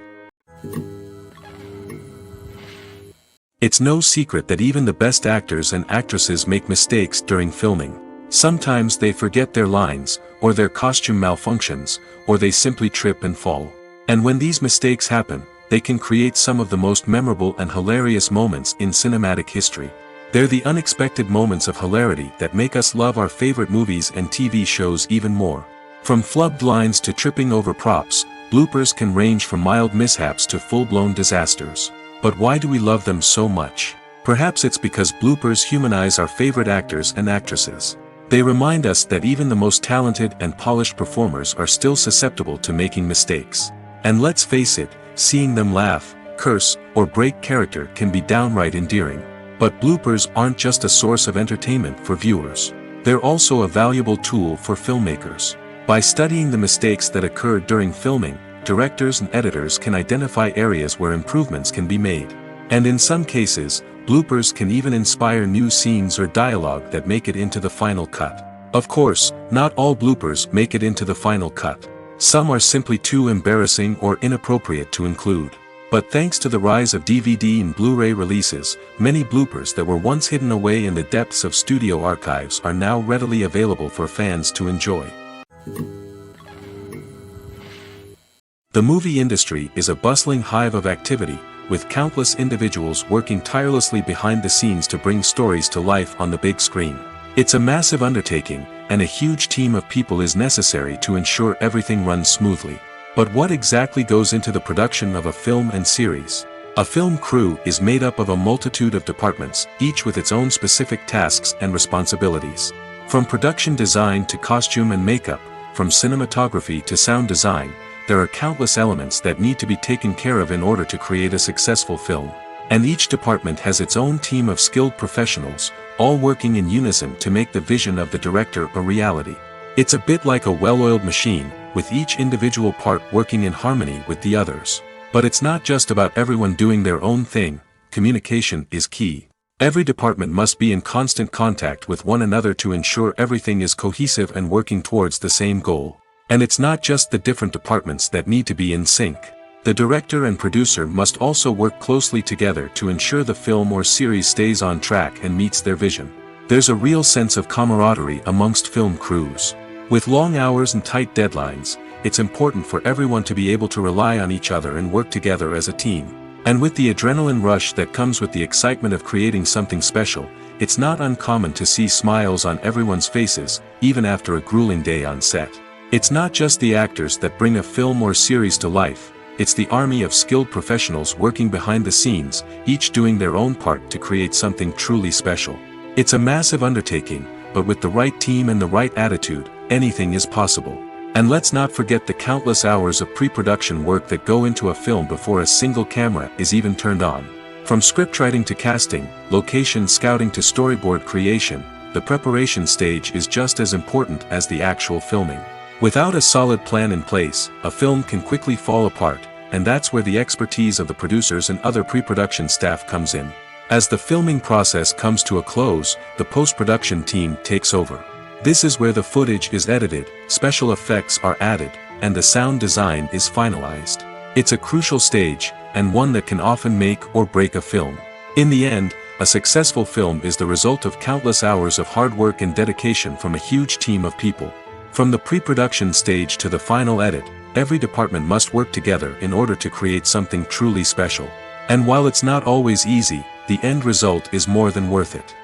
It's no secret that even the best actors and actresses make mistakes during filming. Sometimes they forget their lines, or their costume malfunctions, or they simply trip and fall. And when these mistakes happen, they can create some of the most memorable and hilarious moments in cinematic history. They're the unexpected moments of hilarity that make us love our favorite movies and TV shows even more. From flubbed lines to tripping over props, bloopers can range from mild mishaps to full-blown disasters. But why do we love them so much? Perhaps it's because bloopers humanize our favorite actors and actresses. They remind us that even the most talented and polished performers are still susceptible to making mistakes. And let's face it, seeing them laugh, curse, or break character can be downright endearing. But bloopers aren't just a source of entertainment for viewers. They're also a valuable tool for filmmakers. By studying the mistakes that occurred during filming, directors and editors can identify areas where improvements can be made. And in some cases, bloopers can even inspire new scenes or dialogue that make it into the final cut. Of course, not all bloopers make it into the final cut. Some are simply too embarrassing or inappropriate to include. But thanks to the rise of DVD and Blu-ray releases, many bloopers that were once hidden away in the depths of studio archives are now readily available for fans to enjoy. The movie industry is a bustling hive of activity, with countless individuals working tirelessly behind the scenes to bring stories to life on the big screen. It's a massive undertaking, and a huge team of people is necessary to ensure everything runs smoothly. But what exactly goes into the production of a film and series? A film crew is made up of a multitude of departments, each with its own specific tasks and responsibilities. From production design to costume and makeup, from cinematography to sound design, there are countless elements that need to be taken care of in order to create a successful film. And each department has its own team of skilled professionals, all working in unison to make the vision of the director a reality. It's a bit like a well-oiled machine, with each individual part working in harmony with the others. But it's not just about everyone doing their own thing. Communication is key. Every department must be in constant contact with one another to ensure everything is cohesive and working towards the same goal. And it's not just the different departments that need to be in sync. The director and producer must also work closely together to ensure the film or series stays on track and meets their vision. There's a real sense of camaraderie amongst film crews. With long hours and tight deadlines, it's important for everyone to be able to rely on each other and work together as a team. And with the adrenaline rush that comes with the excitement of creating something special, it's not uncommon to see smiles on everyone's faces, even after a grueling day on set. It's not just the actors that bring a film or series to life, it's the army of skilled professionals working behind the scenes, each doing their own part to create something truly special. It's a massive undertaking, but with the right team and the right attitude, anything is possible. And let's not forget the countless hours of pre-production work that go into a film before a single camera is even turned on. From scriptwriting to casting, location scouting to storyboard creation, the preparation stage is just as important as the actual filming. Without a solid plan in place, a film can quickly fall apart, and that's where the expertise of the producers and other pre-production staff comes in. As the filming process comes to a close, the post-production team takes over. This is where the footage is edited, special effects are added, and the sound design is finalized. It's a crucial stage, and one that can often make or break a film. In the end, a successful film is the result of countless hours of hard work and dedication from a huge team of people. From the pre-production stage to the final edit, every department must work together in order to create something truly special. And while it's not always easy, the end result is more than worth it.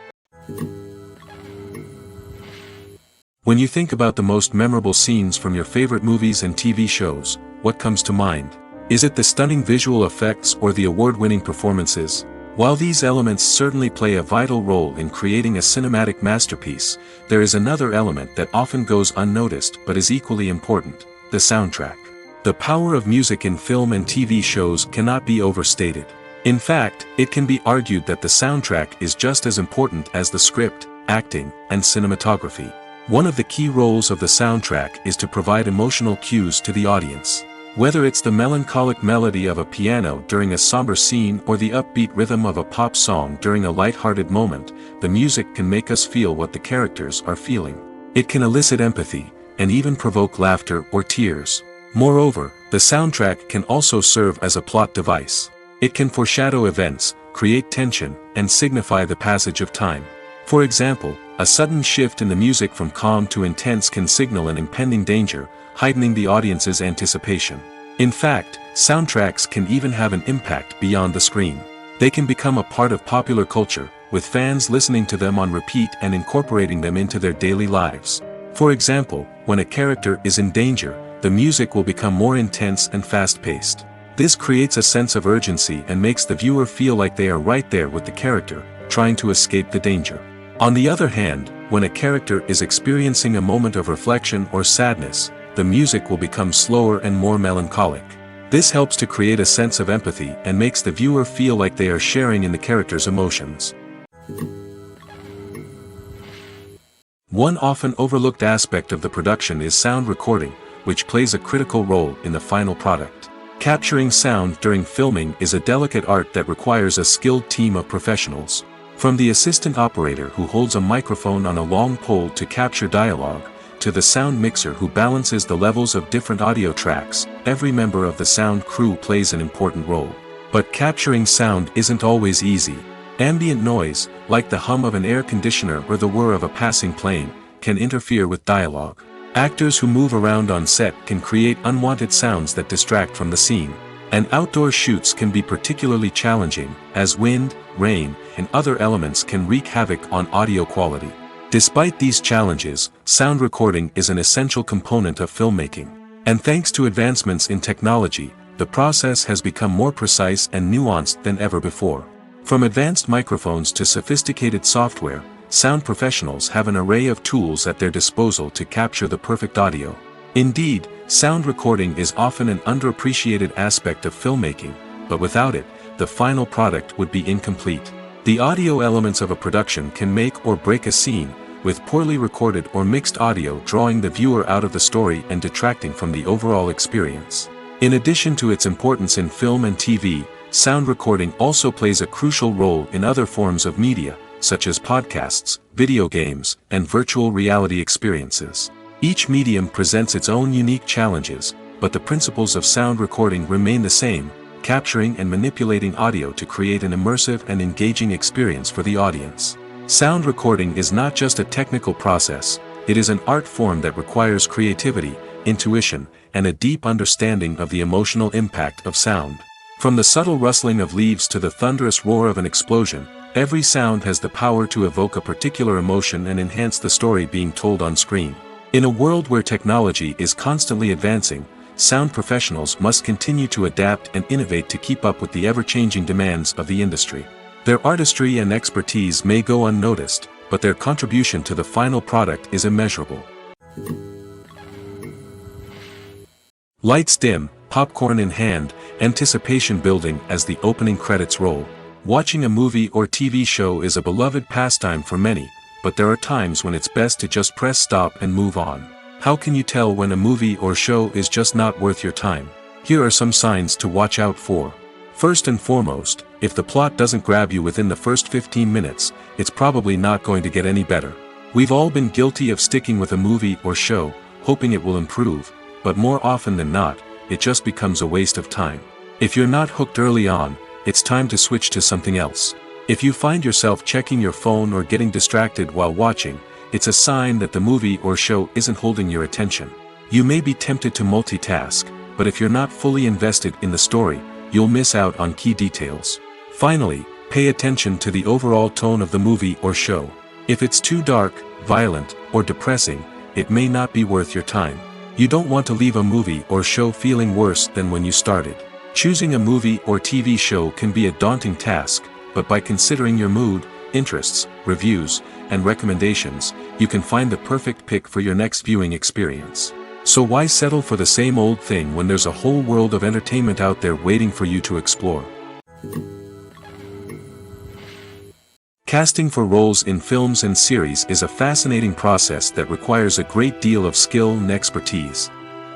When you think about the most memorable scenes from your favorite movies and TV shows, what comes to mind? Is it the stunning visual effects or the award-winning performances? While these elements certainly play a vital role in creating a cinematic masterpiece, there is another element that often goes unnoticed but is equally important: the soundtrack. The power of music in film and TV shows cannot be overstated. In fact, it can be argued that the soundtrack is just as important as the script, acting, and cinematography. One of the key roles of the soundtrack is to provide emotional cues to the audience. Whether it's the melancholic melody of a piano during a somber scene or the upbeat rhythm of a pop song during a light-hearted moment, the music can make us feel what the characters are feeling. It can elicit empathy, and even provoke laughter or tears. Moreover, the soundtrack can also serve as a plot device. It can foreshadow events, create tension, and signify the passage of time. For example, a sudden shift in the music from calm to intense can signal an impending danger, heightening the audience's anticipation. In fact, soundtracks can even have an impact beyond the screen. They can become a part of popular culture, with fans listening to them on repeat and incorporating them into their daily lives. For example, when a character is in danger, the music will become more intense and fast-paced. This creates a sense of urgency and makes the viewer feel like they are right there with the character, trying to escape the danger. On the other hand, when a character is experiencing a moment of reflection or sadness, the music will become slower and more melancholic. This helps to create a sense of empathy and makes the viewer feel like they are sharing in the character's emotions. One often overlooked aspect of the production is sound recording, which plays a critical role in the final product. Capturing sound during filming is a delicate art that requires a skilled team of professionals. From the assistant operator who holds a microphone on a long pole to capture dialogue, to the sound mixer who balances the levels of different audio tracks, every member of the sound crew plays an important role. But capturing sound isn't always easy. Ambient noise, like the hum of an air conditioner or the whir of a passing plane, can interfere with dialogue. Actors who move around on set can create unwanted sounds that distract from the scene. And outdoor shoots can be particularly challenging, as wind, rain, and other elements can wreak havoc on audio quality. Despite these challenges, sound recording is an essential component of filmmaking. And thanks to advancements in technology, the process has become more precise and nuanced than ever before. From advanced microphones to sophisticated software, sound professionals have an array of tools at their disposal to capture the perfect audio. Indeed, sound recording is often an underappreciated aspect of filmmaking, but without it, the final product would be incomplete. The audio elements of a production can make or break a scene, with poorly recorded or mixed audio drawing the viewer out of the story and detracting from the overall experience. In addition to its importance in film and TV, sound recording also plays a crucial role in other forms of media, such as podcasts, video games, and virtual reality experiences. Each medium presents its own unique challenges, but the principles of sound recording remain the same, capturing and manipulating audio to create an immersive and engaging experience for the audience. Sound recording is not just a technical process, it is an art form that requires creativity, intuition, and a deep understanding of the emotional impact of sound. From the subtle rustling of leaves to the thunderous roar of an explosion, every sound has the power to evoke a particular emotion and enhance the story being told on screen. In a world where technology is constantly advancing, sound professionals must continue to adapt and innovate to keep up with the ever-changing demands of the industry. Their artistry and expertise may go unnoticed, but their contribution to the final product is immeasurable. Lights dim, popcorn in hand, anticipation building as the opening credits roll. Watching a movie or TV show is a beloved pastime for many, but there are times when it's best to just press stop and move on. How can you tell when a movie or show is just not worth your time? Here are some signs to watch out for. First and foremost, if the plot doesn't grab you within the first 15 minutes, it's probably not going to get any better. We've all been guilty of sticking with a movie or show, hoping it will improve, but more often than not, it just becomes a waste of time. If you're not hooked early on, it's time to switch to something else. If you find yourself checking your phone or getting distracted while watching, it's a sign that the movie or show isn't holding your attention. You may be tempted to multitask, but if you're not fully invested in the story, you'll miss out on key details. Finally, pay attention to the overall tone of the movie or show. If it's too dark, violent, or depressing, it may not be worth your time. You don't want to leave a movie or show feeling worse than when you started. Choosing a movie or TV show can be a daunting task, but by considering your mood, interests, reviews, and recommendations, you can find the perfect pick for your next viewing experience. So why settle for the same old thing when there's a whole world of entertainment out there waiting for you to explore? Casting for roles in films and series is a fascinating process that requires a great deal of skill and expertise.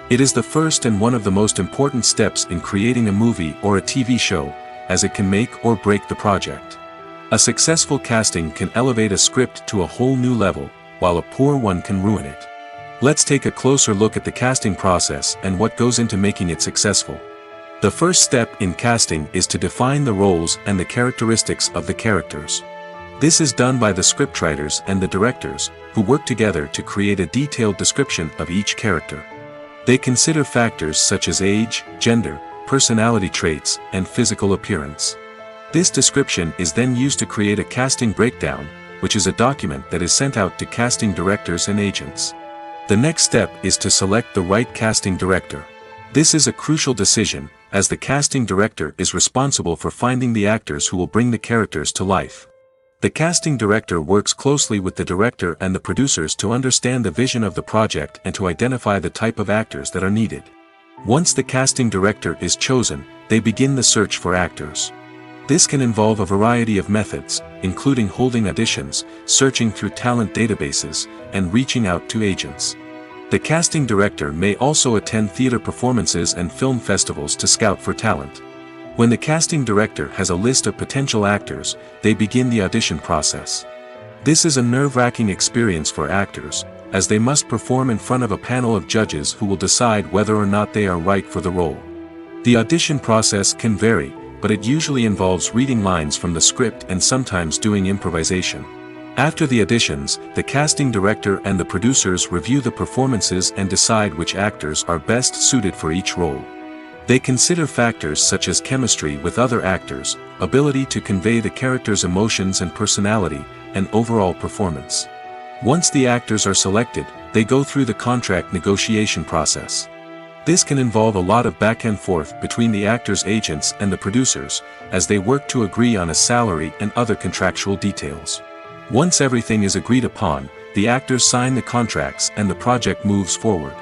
It is the first and one of the most important steps in creating a movie or a TV show, as it can make or break the project. A successful casting can elevate a script to a whole new level, while a poor one can ruin it. Let's take a closer look at the casting process and what goes into making it successful. The first step in casting is to define the roles and the characteristics of the characters. This is done by the scriptwriters and the directors, who work together to create a detailed description of each character. They consider factors such as age, gender, personality traits, and physical appearance. This description is then used to create a casting breakdown, which is a document that is sent out to casting directors and agents. The next step is to select the right casting director. This is a crucial decision, as the casting director is responsible for finding the actors who will bring the characters to life. The casting director works closely with the director and the producers to understand the vision of the project and to identify the type of actors that are needed. Once the casting director is chosen, they begin the search for actors. This can involve a variety of methods, including holding auditions, searching through talent databases, and reaching out to agents. The casting director may also attend theater performances and film festivals to scout for talent. When the casting director has a list of potential actors, they begin the audition process. This is a nerve-wracking experience for actors, as they must perform in front of a panel of judges who will decide whether or not they are right for the role. The audition process can vary, but it usually involves reading lines from the script and sometimes doing improvisation. After the auditions, the casting director and the producers review the performances and decide which actors are best suited for each role. They consider factors such as chemistry with other actors, ability to convey the character's emotions and personality, and overall performance. Once the actors are selected, they go through the contract negotiation process. This can involve a lot of back and forth between the actors' agents and the producers, as they work to agree on a salary and other contractual details. Once everything is agreed upon, the actors sign the contracts and the project moves forward.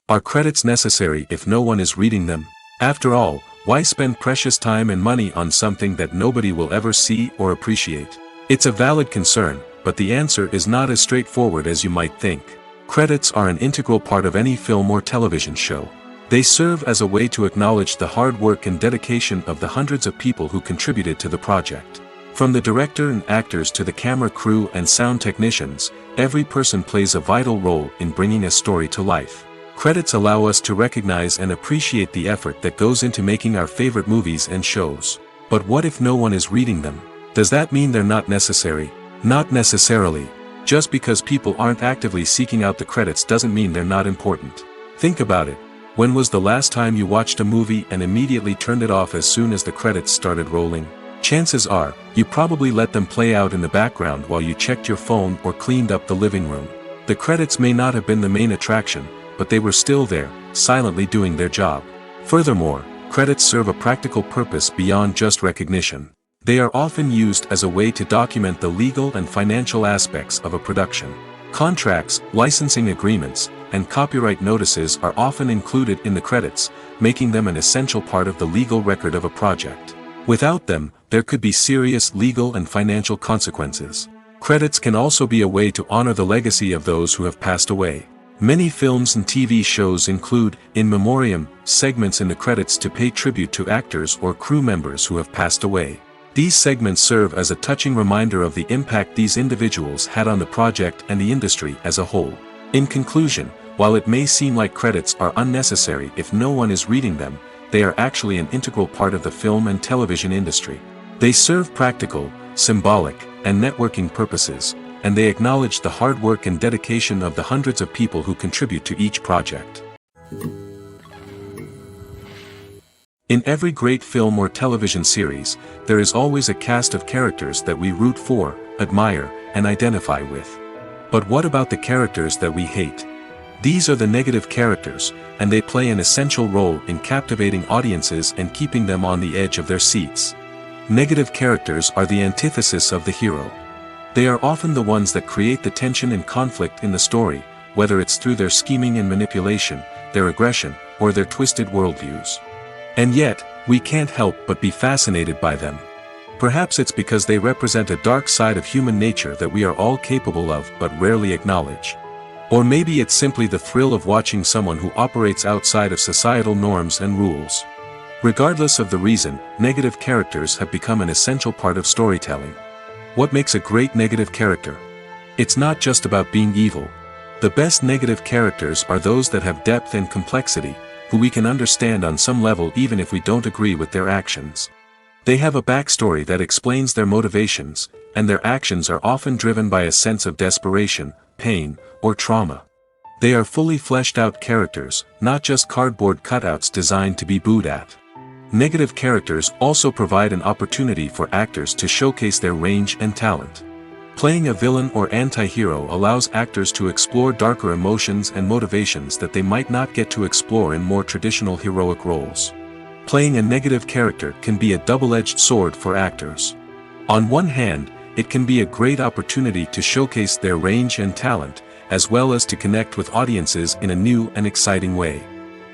Are credits necessary if no one is reading them? After all, why spend precious time and money on something that nobody will ever see or appreciate? It's a valid concern, but the answer is not as straightforward as you might think. Credits are an integral part of any film or television show. They serve as a way to acknowledge the hard work and dedication of the hundreds of people who contributed to the project. From the director and actors to the camera crew and sound technicians, every person plays a vital role in bringing a story to life. Credits allow us to recognize and appreciate the effort that goes into making our favorite movies and shows. But what if no one is reading them? Does that mean they're not necessary? Not necessarily. Just because people aren't actively seeking out the credits doesn't mean they're not important. Think about it. When was the last time you watched a movie and immediately turned it off as soon as the credits started rolling? Chances are, you probably let them play out in the background while you checked your phone or cleaned up the living room. The credits may not have been the main attraction, but they were still there, silently doing their job. Furthermore, credits serve a practical purpose beyond just recognition. They are often used as a way to document the legal and financial aspects of a production. Contracts, licensing agreements, and copyright notices are often included in the credits, making them an essential part of the legal record of a project. Without them, there could be serious legal and financial consequences. Credits can also be a way to honor the legacy of those who have passed away. Many films and TV shows include, in memoriam, segments in the credits to pay tribute to actors or crew members who have passed away. These segments serve as a touching reminder of the impact these individuals had on the project and the industry as a whole. In conclusion, while it may seem like credits are unnecessary if no one is reading them, they are actually an integral part of the film and television industry. They serve practical, symbolic, and networking purposes, and they acknowledge the hard work and dedication of the hundreds of people who contribute to each project. In every great film or television series, there is always a cast of characters that we root for, admire, and identify with. But what about the characters that we hate? These are the negative characters, and they play an essential role in captivating audiences and keeping them on the edge of their seats. Negative characters are the antithesis of the hero. They are often the ones that create the tension and conflict in the story, whether it's through their scheming and manipulation, their aggression, or their twisted worldviews. And yet, we can't help but be fascinated by them. Perhaps it's because they represent a dark side of human nature that we are all capable of but rarely acknowledge. Or maybe it's simply the thrill of watching someone who operates outside of societal norms and rules. Regardless of the reason, negative characters have become an essential part of storytelling. What makes a great negative character? It's not just about being evil. The best negative characters are those that have depth and complexity, who we can understand on some level even if we don't agree with their actions. They have a backstory that explains their motivations, and their actions are often driven by a sense of desperation, pain, or trauma. They are fully fleshed out characters, not just cardboard cutouts designed to be booed at. Negative characters also provide an opportunity for actors to showcase their range and talent. Playing a villain or anti-hero allows actors to explore darker emotions and motivations that they might not get to explore in more traditional heroic roles. Playing a negative character can be a double-edged sword for actors. On one hand, it can be a great opportunity to showcase their range and talent, as well as to connect with audiences in a new and exciting way.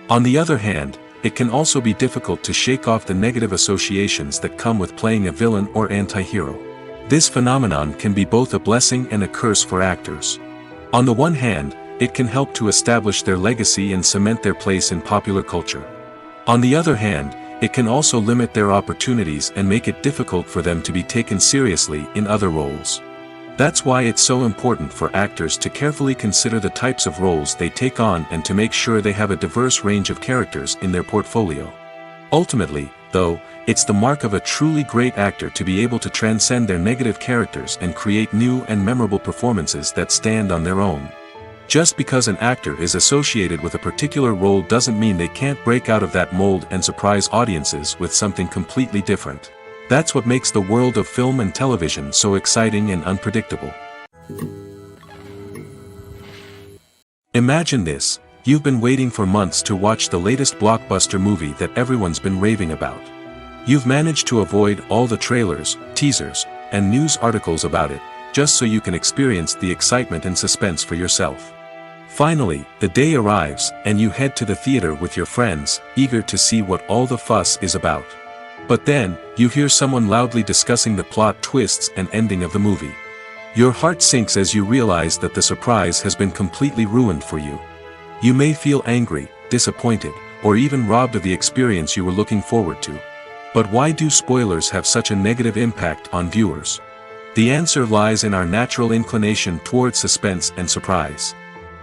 On the other hand, it can also be difficult to shake off the negative associations that come with playing a villain or anti-hero. This phenomenon can be both a blessing and a curse for actors. On the one hand, it can help to establish their legacy and cement their place in popular culture. On the other hand, it can also limit their opportunities and make it difficult for them to be taken seriously in other roles. That's why it's so important for actors to carefully consider the types of roles they take on and to make sure they have a diverse range of characters in their portfolio. Ultimately, though, it's the mark of a truly great actor to be able to transcend their negative characters and create new and memorable performances that stand on their own. Just because an actor is associated with a particular role doesn't mean they can't break out of that mold and surprise audiences with something completely different. That's what makes the world of film and television so exciting and unpredictable. Imagine this: you've been waiting for months to watch the latest blockbuster movie that everyone's been raving about. You've managed to avoid all the trailers, teasers, and news articles about it, just so you can experience the excitement and suspense for yourself. Finally, the day arrives, and you head to the theater with your friends, eager to see what all the fuss is about. But then, you hear someone loudly discussing the plot twists and ending of the movie. Your heart sinks as you realize that the surprise has been completely ruined for you. You may feel angry, disappointed, or even robbed of the experience you were looking forward to. But why do spoilers have such a negative impact on viewers? The answer lies in our natural inclination towards suspense and surprise.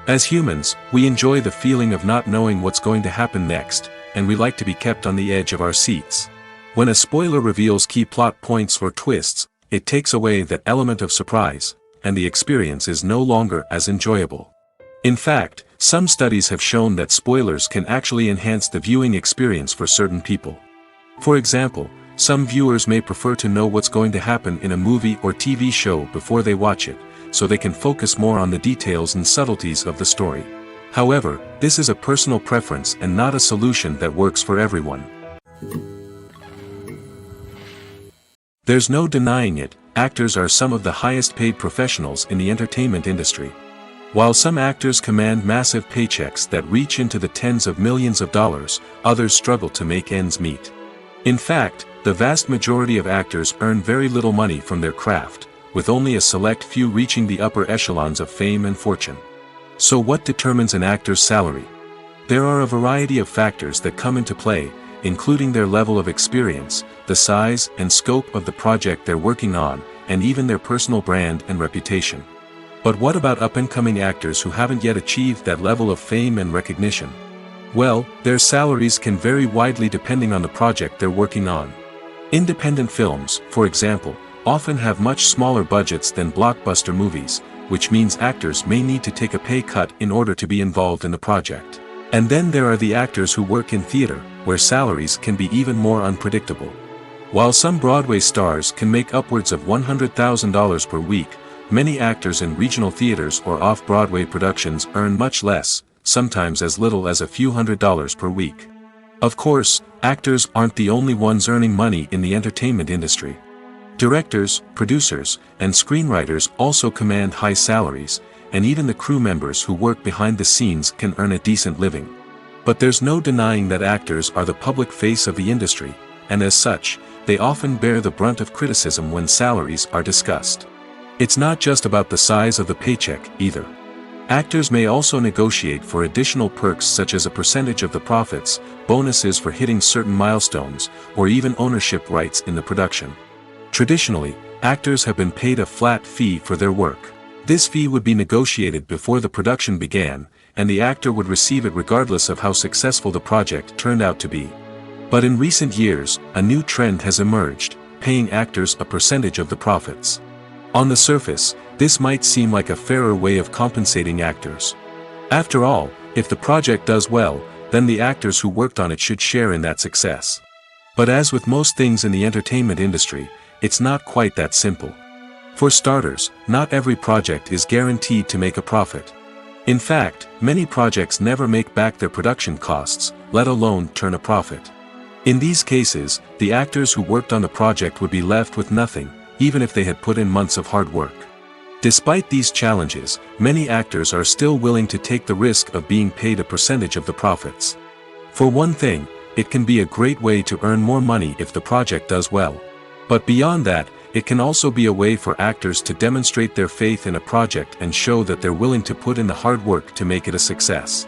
As humans, we enjoy the feeling of not knowing what's going to happen next, and we like to be kept on the edge of our seats. When a spoiler reveals key plot points or twists, it takes away that element of surprise, and the experience is no longer as enjoyable. In fact, some studies have shown that spoilers can actually enhance the viewing experience for certain people. For example, some viewers may prefer to know what's going to happen in a movie or TV show before they watch it, so they can focus more on the details and subtleties of the story. However, this is a personal preference and not a solution that works for everyone. There's no denying it, actors are some of the highest paid professionals in the entertainment industry. While some actors command massive paychecks that reach into the tens of millions of dollars, others struggle to make ends meet. In fact, the vast majority of actors earn very little money from their craft, with only a select few reaching the upper echelons of fame and fortune. So what determines an actor's salary? There are a variety of factors that come into play, including their level of experience, the size and scope of the project they're working on, and even their personal brand and reputation. But what about up-and-coming actors who haven't yet achieved that level of fame and recognition? Well, their salaries can vary widely depending on the project they're working on. Independent films, for example, often have much smaller budgets than blockbuster movies, which means actors may need to take a pay cut in order to be involved in the project. And then there are the actors who work in theater, where salaries can be even more unpredictable. While some Broadway stars can make upwards of $100,000 per week, many actors in regional theaters or off-Broadway productions earn much less, sometimes as little as a few $100s per week. Of course, actors aren't the only ones earning money in the entertainment industry. Directors, producers, and screenwriters also command high salaries, and even the crew members who work behind the scenes can earn a decent living. But there's no denying that actors are the public face of the industry, and as such, they often bear the brunt of criticism when salaries are discussed. It's not just about the size of the paycheck, either. Actors may also negotiate for additional perks such as a percentage of the profits, bonuses for hitting certain milestones, or even ownership rights in the production. Traditionally, actors have been paid a flat fee for their work. This fee would be negotiated before the production began, and the actor would receive it regardless of how successful the project turned out to be. But in recent years, a new trend has emerged, paying actors a percentage of the profits. On the surface, This might seem like a fairer way of compensating actors. After all, if the project does well, then the actors who worked on it should share in that success. But as with most things in the entertainment industry, it's not quite that simple. For starters, not every project is guaranteed to make a profit. In fact, many projects never make back their production costs, let alone turn a profit. In these cases, the actors who worked on the project would be left with nothing, even if they had put in months of hard work. Despite these challenges, many actors are still willing to take the risk of being paid a percentage of the profits. For one thing, it can be a great way to earn more money if the project does well. But beyond that, it can also be a way for actors to demonstrate their faith in a project and show that they're willing to put in the hard work to make it a success.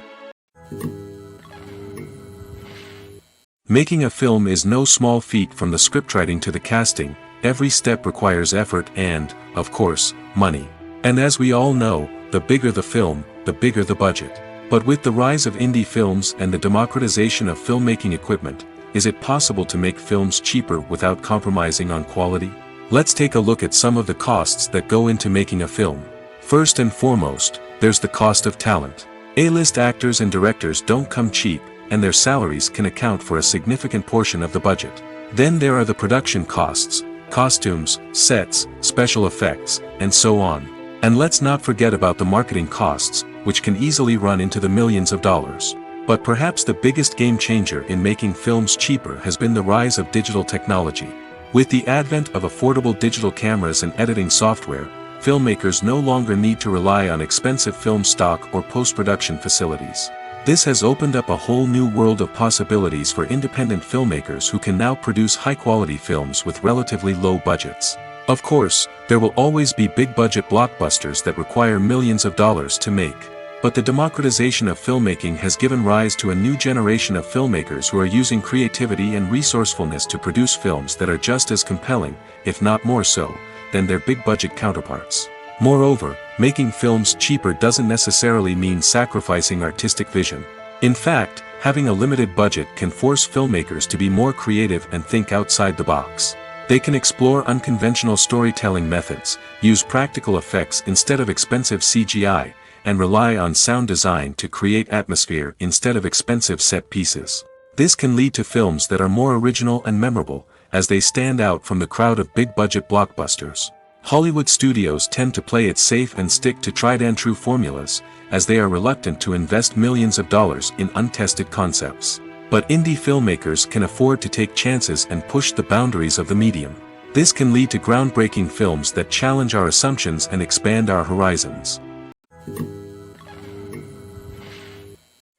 Making a film is no small feat. From the scriptwriting to the casting, every step requires effort and, of course, money. And as we all know, the bigger the film, the bigger the budget. But with the rise of indie films and the democratization of filmmaking equipment, is it possible to make films cheaper without compromising on quality? Let's take a look at some of the costs that go into making a film. First and foremost, there's the cost of talent. A-list actors and directors don't come cheap, and their salaries can account for a significant portion of the budget. Then there are the production costs, costumes, sets, special effects, and so on. And let's not forget about the marketing costs, which can easily run into the millions of dollars. But perhaps the biggest game changer in making films cheaper has been the rise of digital technology. With the advent of affordable digital cameras and editing software, filmmakers no longer need to rely on expensive film stock or post-production facilities. This has opened up a whole new world of possibilities for independent filmmakers who can now produce high-quality films with relatively low budgets. Of course, there will always be big-budget blockbusters that require millions of dollars to make. But the democratization of filmmaking has given rise to a new generation of filmmakers who are using creativity and resourcefulness to produce films that are just as compelling, if not more so, than their big-budget counterparts. Moreover, making films cheaper doesn't necessarily mean sacrificing artistic vision. In fact, having a limited budget can force filmmakers to be more creative and think outside the box. They can explore unconventional storytelling methods, use practical effects instead of expensive CGI, and rely on sound design to create atmosphere instead of expensive set pieces. This can lead to films that are more original and memorable, as they stand out from the crowd of big-budget blockbusters. Hollywood studios tend to play it safe and stick to tried-and-true formulas, as they are reluctant to invest millions of dollars in untested concepts. But indie filmmakers can afford to take chances and push the boundaries of the medium. This can lead to groundbreaking films that challenge our assumptions and expand our horizons.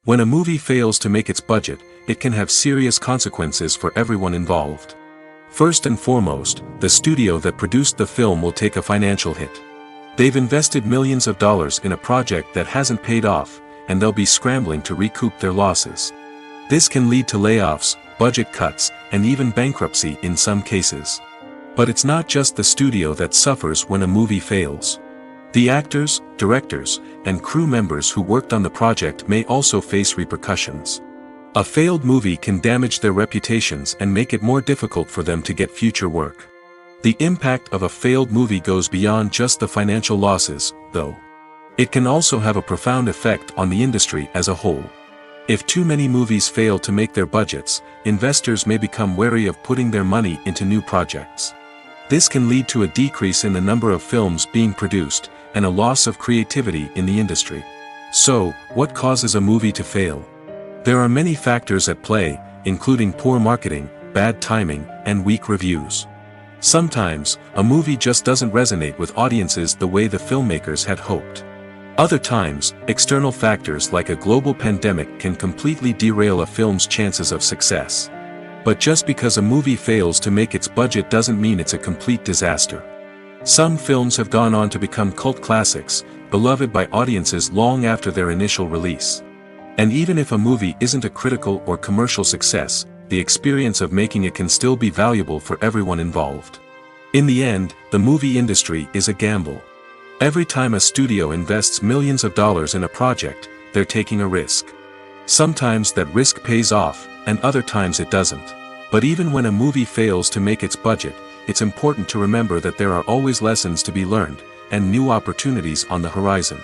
When a movie fails to make its budget, it can have serious consequences for everyone involved. First and foremost, the studio that produced the film will take a financial hit. They've invested millions of dollars in a project that hasn't paid off, and they'll be scrambling to recoup their losses. This can lead to layoffs, budget cuts, and even bankruptcy in some cases. But it's not just the studio that suffers when a movie fails. The actors, directors, and crew members who worked on the project may also face repercussions. A failed movie can damage their reputations and make it more difficult for them to get future work. The impact of a failed movie goes beyond just the financial losses, though. It can also have a profound effect on the industry as a whole. If too many movies fail to make their budgets, investors may become wary of putting their money into new projects. This can lead to a decrease in the number of films being produced, and a loss of creativity in the industry. So, what causes a movie to fail? There are many factors at play, including poor marketing, bad timing, and weak reviews. Sometimes, a movie just doesn't resonate with audiences the way the filmmakers had hoped. Other times, external factors like a global pandemic can completely derail a film's chances of success. But just because a movie fails to make its budget doesn't mean it's a complete disaster. Some films have gone on to become cult classics, beloved by audiences long after their initial release. And even if a movie isn't a critical or commercial success, the experience of making it can still be valuable for everyone involved. In the end, the movie industry is a gamble. Every time a studio invests millions of dollars in a project, they're taking a risk. Sometimes that risk pays off, and other times it doesn't. But even when a movie fails to make its budget, it's important to remember that there are always lessons to be learned, and new opportunities on the horizon.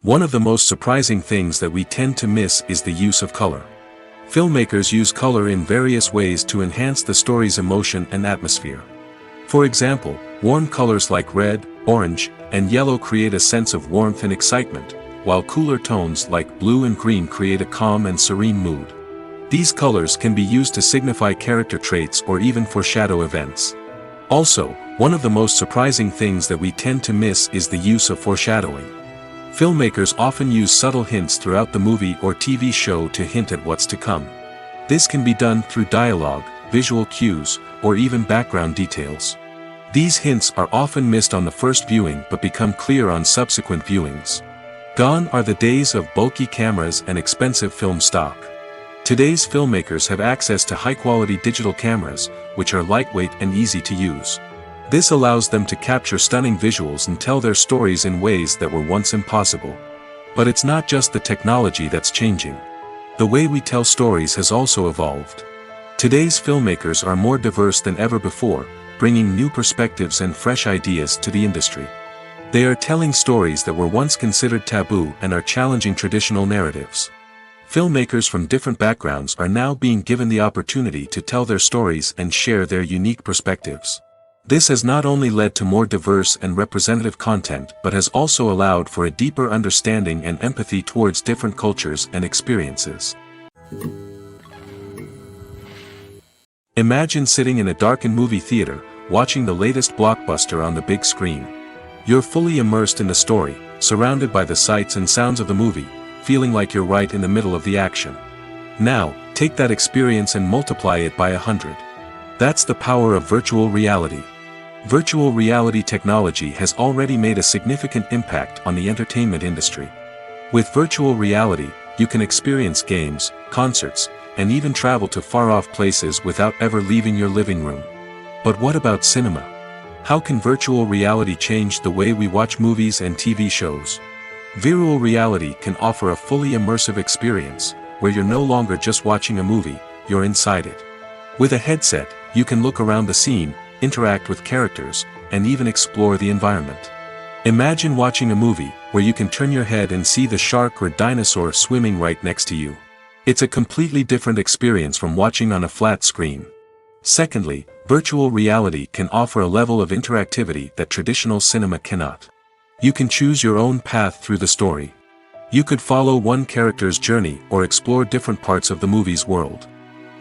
One of the most surprising things that we tend to miss is the use of color. Filmmakers use color in various ways to enhance the story's emotion and atmosphere. For example, warm colors like red, orange, and yellow create a sense of warmth and excitement, while cooler tones like blue and green create a calm and serene mood. These colors can be used to signify character traits or even foreshadow events. Also, one of the most surprising things that we tend to miss is the use of foreshadowing. Filmmakers often use subtle hints throughout the movie or TV show to hint at what's to come. This can be done through dialogue, visual cues, or even background details. These hints are often missed on the first viewing but become clear on subsequent viewings. Gone are the days of bulky cameras and expensive film stock. Today's filmmakers have access to high-quality digital cameras, which are lightweight and easy to use. This allows them to capture stunning visuals and tell their stories in ways that were once impossible. But it's not just the technology that's changing. The way we tell stories has also evolved. Today's filmmakers are more diverse than ever before, bringing new perspectives and fresh ideas to the industry. They are telling stories that were once considered taboo and are challenging traditional narratives. Filmmakers from different backgrounds are now being given the opportunity to tell their stories and share their unique perspectives. This has not only led to more diverse and representative content but has also allowed for a deeper understanding and empathy towards different cultures and experiences. Imagine sitting in a darkened movie theater, watching the latest blockbuster on the big screen. You're fully immersed in the story, surrounded by the sights and sounds of the movie, feeling like you're right in the middle of the action. Now, take that experience and multiply it by 100. That's the power of virtual reality. Virtual reality technology has already made a significant impact on the entertainment industry. With virtual reality, you can experience games, concerts, and even travel to far-off places without ever leaving your living room. But what about cinema? How can virtual reality change the way we watch movies and TV shows? Virtual reality can offer a fully immersive experience, where you're no longer just watching a movie, you're inside it. With a headset, you can look around the scene, interact with characters, and even explore the environment. Imagine watching a movie where you can turn your head and see the shark or dinosaur swimming right next to you. It's a completely different experience from watching on a flat screen. Secondly, virtual reality can offer a level of interactivity that traditional cinema cannot. You can choose your own path through the story. You could follow one character's journey or explore different parts of the movie's world.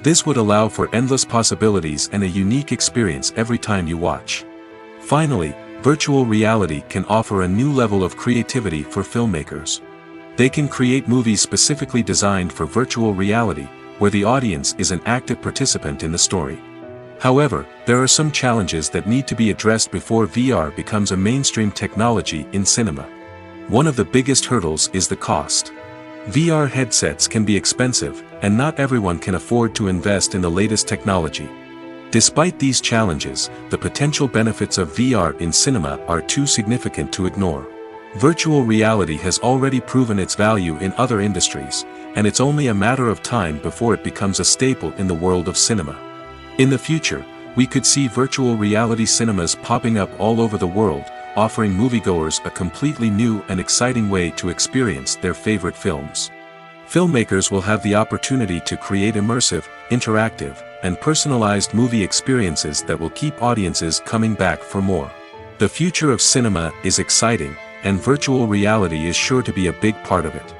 This would allow for endless possibilities and a unique experience every time you watch. Finally, virtual reality can offer a new level of creativity for filmmakers. They can create movies specifically designed for virtual reality, where the audience is an active participant in the story. However, there are some challenges that need to be addressed before VR becomes a mainstream technology in cinema. One of the biggest hurdles is the cost. VR headsets can be expensive, and not everyone can afford to invest in the latest technology. Despite these challenges, the potential benefits of VR in cinema are too significant to ignore. Virtual reality has already proven its value in other industries, and it's only a matter of time before it becomes a staple in the world of cinema. In the future, we could see virtual reality cinemas popping up all over the world, offering moviegoers a completely new and exciting way to experience their favorite films. Filmmakers will have the opportunity to create immersive, interactive, and personalized movie experiences that will keep audiences coming back for more. The future of cinema is exciting, and virtual reality is sure to be a big part of it.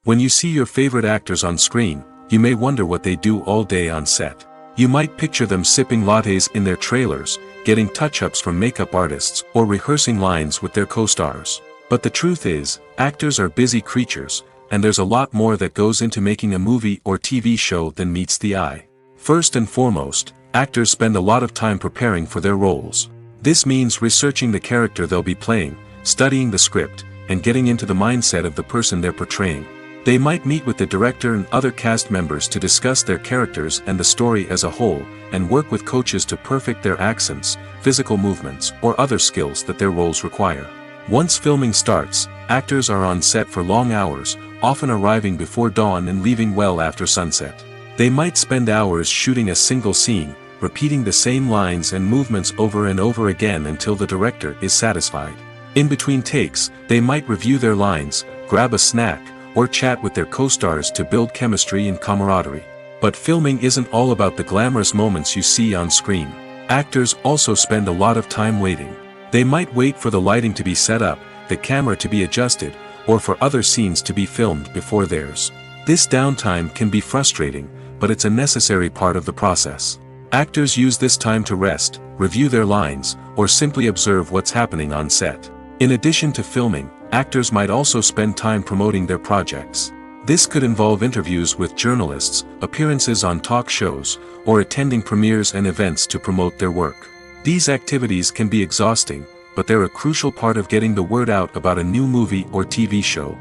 When you see your favorite actors on screen, you may wonder what they do all day on set. You might picture them sipping lattes in their trailers, getting touch-ups from makeup artists, or rehearsing lines with their co-stars. But the truth is, actors are busy creatures, and there's a lot more that goes into making a movie or TV show than meets the eye. First and foremost, actors spend a lot of time preparing for their roles. This means researching the character they'll be playing, studying the script, and getting into the mindset of the person they're portraying. They might meet with the director and other cast members to discuss their characters and the story as a whole, and work with coaches to perfect their accents, physical movements, or other skills that their roles require. Once filming starts, actors are on set for long hours, often arriving before dawn and leaving well after sunset. They might spend hours shooting a single scene, repeating the same lines and movements over and over again until the director is satisfied. In between takes, they might review their lines, grab a snack, or chat with their co-stars to build chemistry and camaraderie. But filming isn't all about the glamorous moments you see on screen. Actors also spend a lot of time waiting. They might wait for the lighting to be set up, the camera to be adjusted, or for other scenes to be filmed before theirs. This downtime can be frustrating, but it's a necessary part of the process. Actors use this time to rest, review their lines, or simply observe what's happening on set. In addition to filming, actors might also spend time promoting their projects. This could involve interviews with journalists, appearances on talk shows, or attending premieres and events to promote their work. These activities can be exhausting, but they're a crucial part of getting the word out about a new movie or TV show.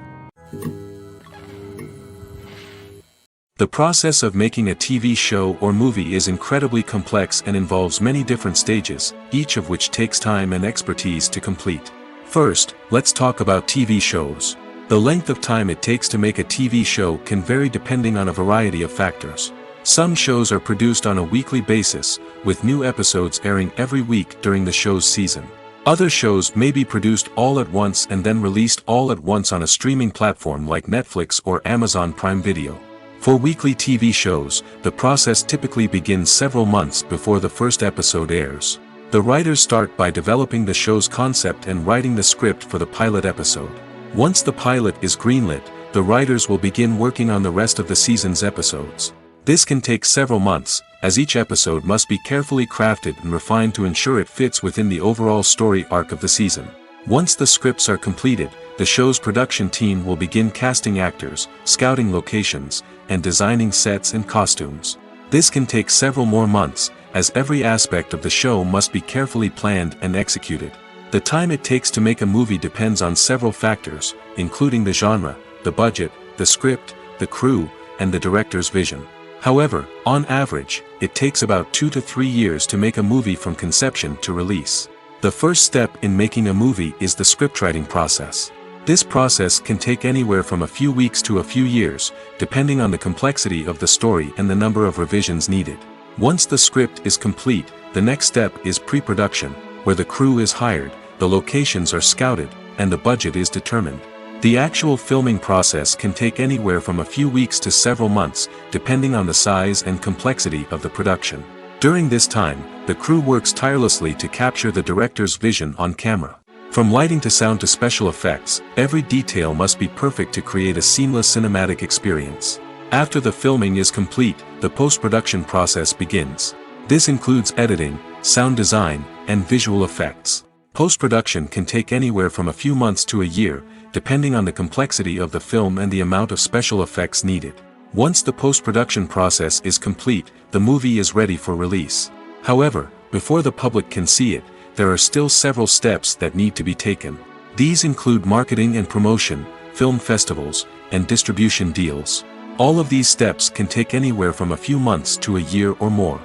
The process of making a TV show or movie is incredibly complex and involves many different stages, each of which takes time and expertise to complete. First, let's talk about TV shows. The length of time it takes to make a TV show can vary depending on a variety of factors. Some shows are produced on a weekly basis, with new episodes airing every week during the show's season. Other shows may be produced all at once and then released all at once on a streaming platform like Netflix or Amazon Prime Video. For weekly TV shows, the process typically begins several months before the first episode airs. The writers start by developing the show's concept and writing the script for the pilot episode. Once the pilot is greenlit, the writers will begin working on the rest of the season's episodes. This can take several months, as each episode must be carefully crafted and refined to ensure it fits within the overall story arc of the season. Once the scripts are completed, the show's production team will begin casting actors, scouting locations, and designing sets and costumes. This can take several more months, as every aspect of the show must be carefully planned and executed. The time it takes to make a movie depends on several factors, including the genre, the budget, the script, the crew, and the director's vision. However, on average, it takes about 2 to 3 years to make a movie from conception to release. The first step in making a movie is the scriptwriting process. This process can take anywhere from a few weeks to a few years, depending on the complexity of the story and the number of revisions needed. Once the script is complete, the next step is pre-production, where the crew is hired, the locations are scouted, and the budget is determined. The actual filming process can take anywhere from a few weeks to several months, depending on the size and complexity of the production. During this time, the crew works tirelessly to capture the director's vision on camera. From lighting to sound to special effects, every detail must be perfect to create a seamless cinematic experience. After the filming is complete, the post-production process begins. This includes editing, sound design, and visual effects. Post-production can take anywhere from a few months to a year, depending on the complexity of the film and the amount of special effects needed. Once the post-production process is complete, the movie is ready for release. However, before the public can see it, there are still several steps that need to be taken. These include marketing and promotion, film festivals, and distribution deals. All of these steps can take anywhere from a few months to a year or more.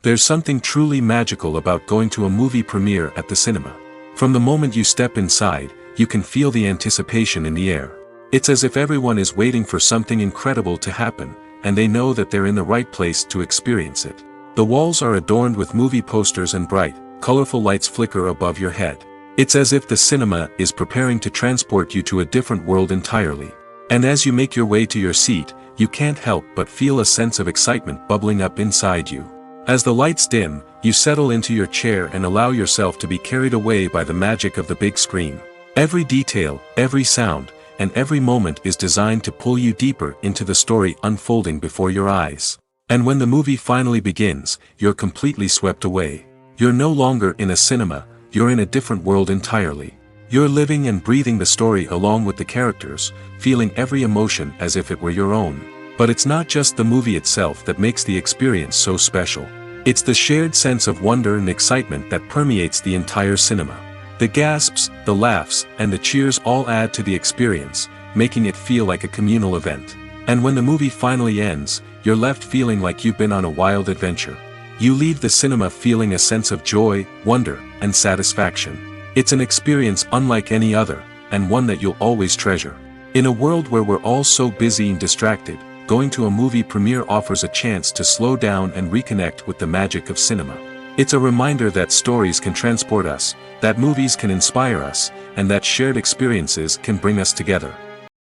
There's something truly magical about going to a movie premiere at the cinema. From the moment you step inside, you can feel the anticipation in the air. It's as if everyone is waiting for something incredible to happen, and they know that they're in the right place to experience it. The walls are adorned with movie posters and bright, colorful lights flicker above your head. It's as if the cinema is preparing to transport you to a different world entirely. And as you make your way to your seat, you can't help but feel a sense of excitement bubbling up inside you. As the lights dim, you settle into your chair and allow yourself to be carried away by the magic of the big screen. Every detail, every sound, and every moment is designed to pull you deeper into the story unfolding before your eyes. And when the movie finally begins, you're completely swept away. You're no longer in a cinema, you're in a different world entirely. You're living and breathing the story along with the characters, feeling every emotion as if it were your own. But it's not just the movie itself that makes the experience so special. It's the shared sense of wonder and excitement that permeates the entire cinema. The gasps, the laughs, and the cheers all add to the experience, making it feel like a communal event. And when the movie finally ends, you're left feeling like you've been on a wild adventure. You leave the cinema feeling a sense of joy, wonder, and satisfaction. It's an experience unlike any other, and one that you'll always treasure. In a world where we're all so busy and distracted, going to a movie premiere offers a chance to slow down and reconnect with the magic of cinema. It's a reminder that stories can transport us, that movies can inspire us, and that shared experiences can bring us together.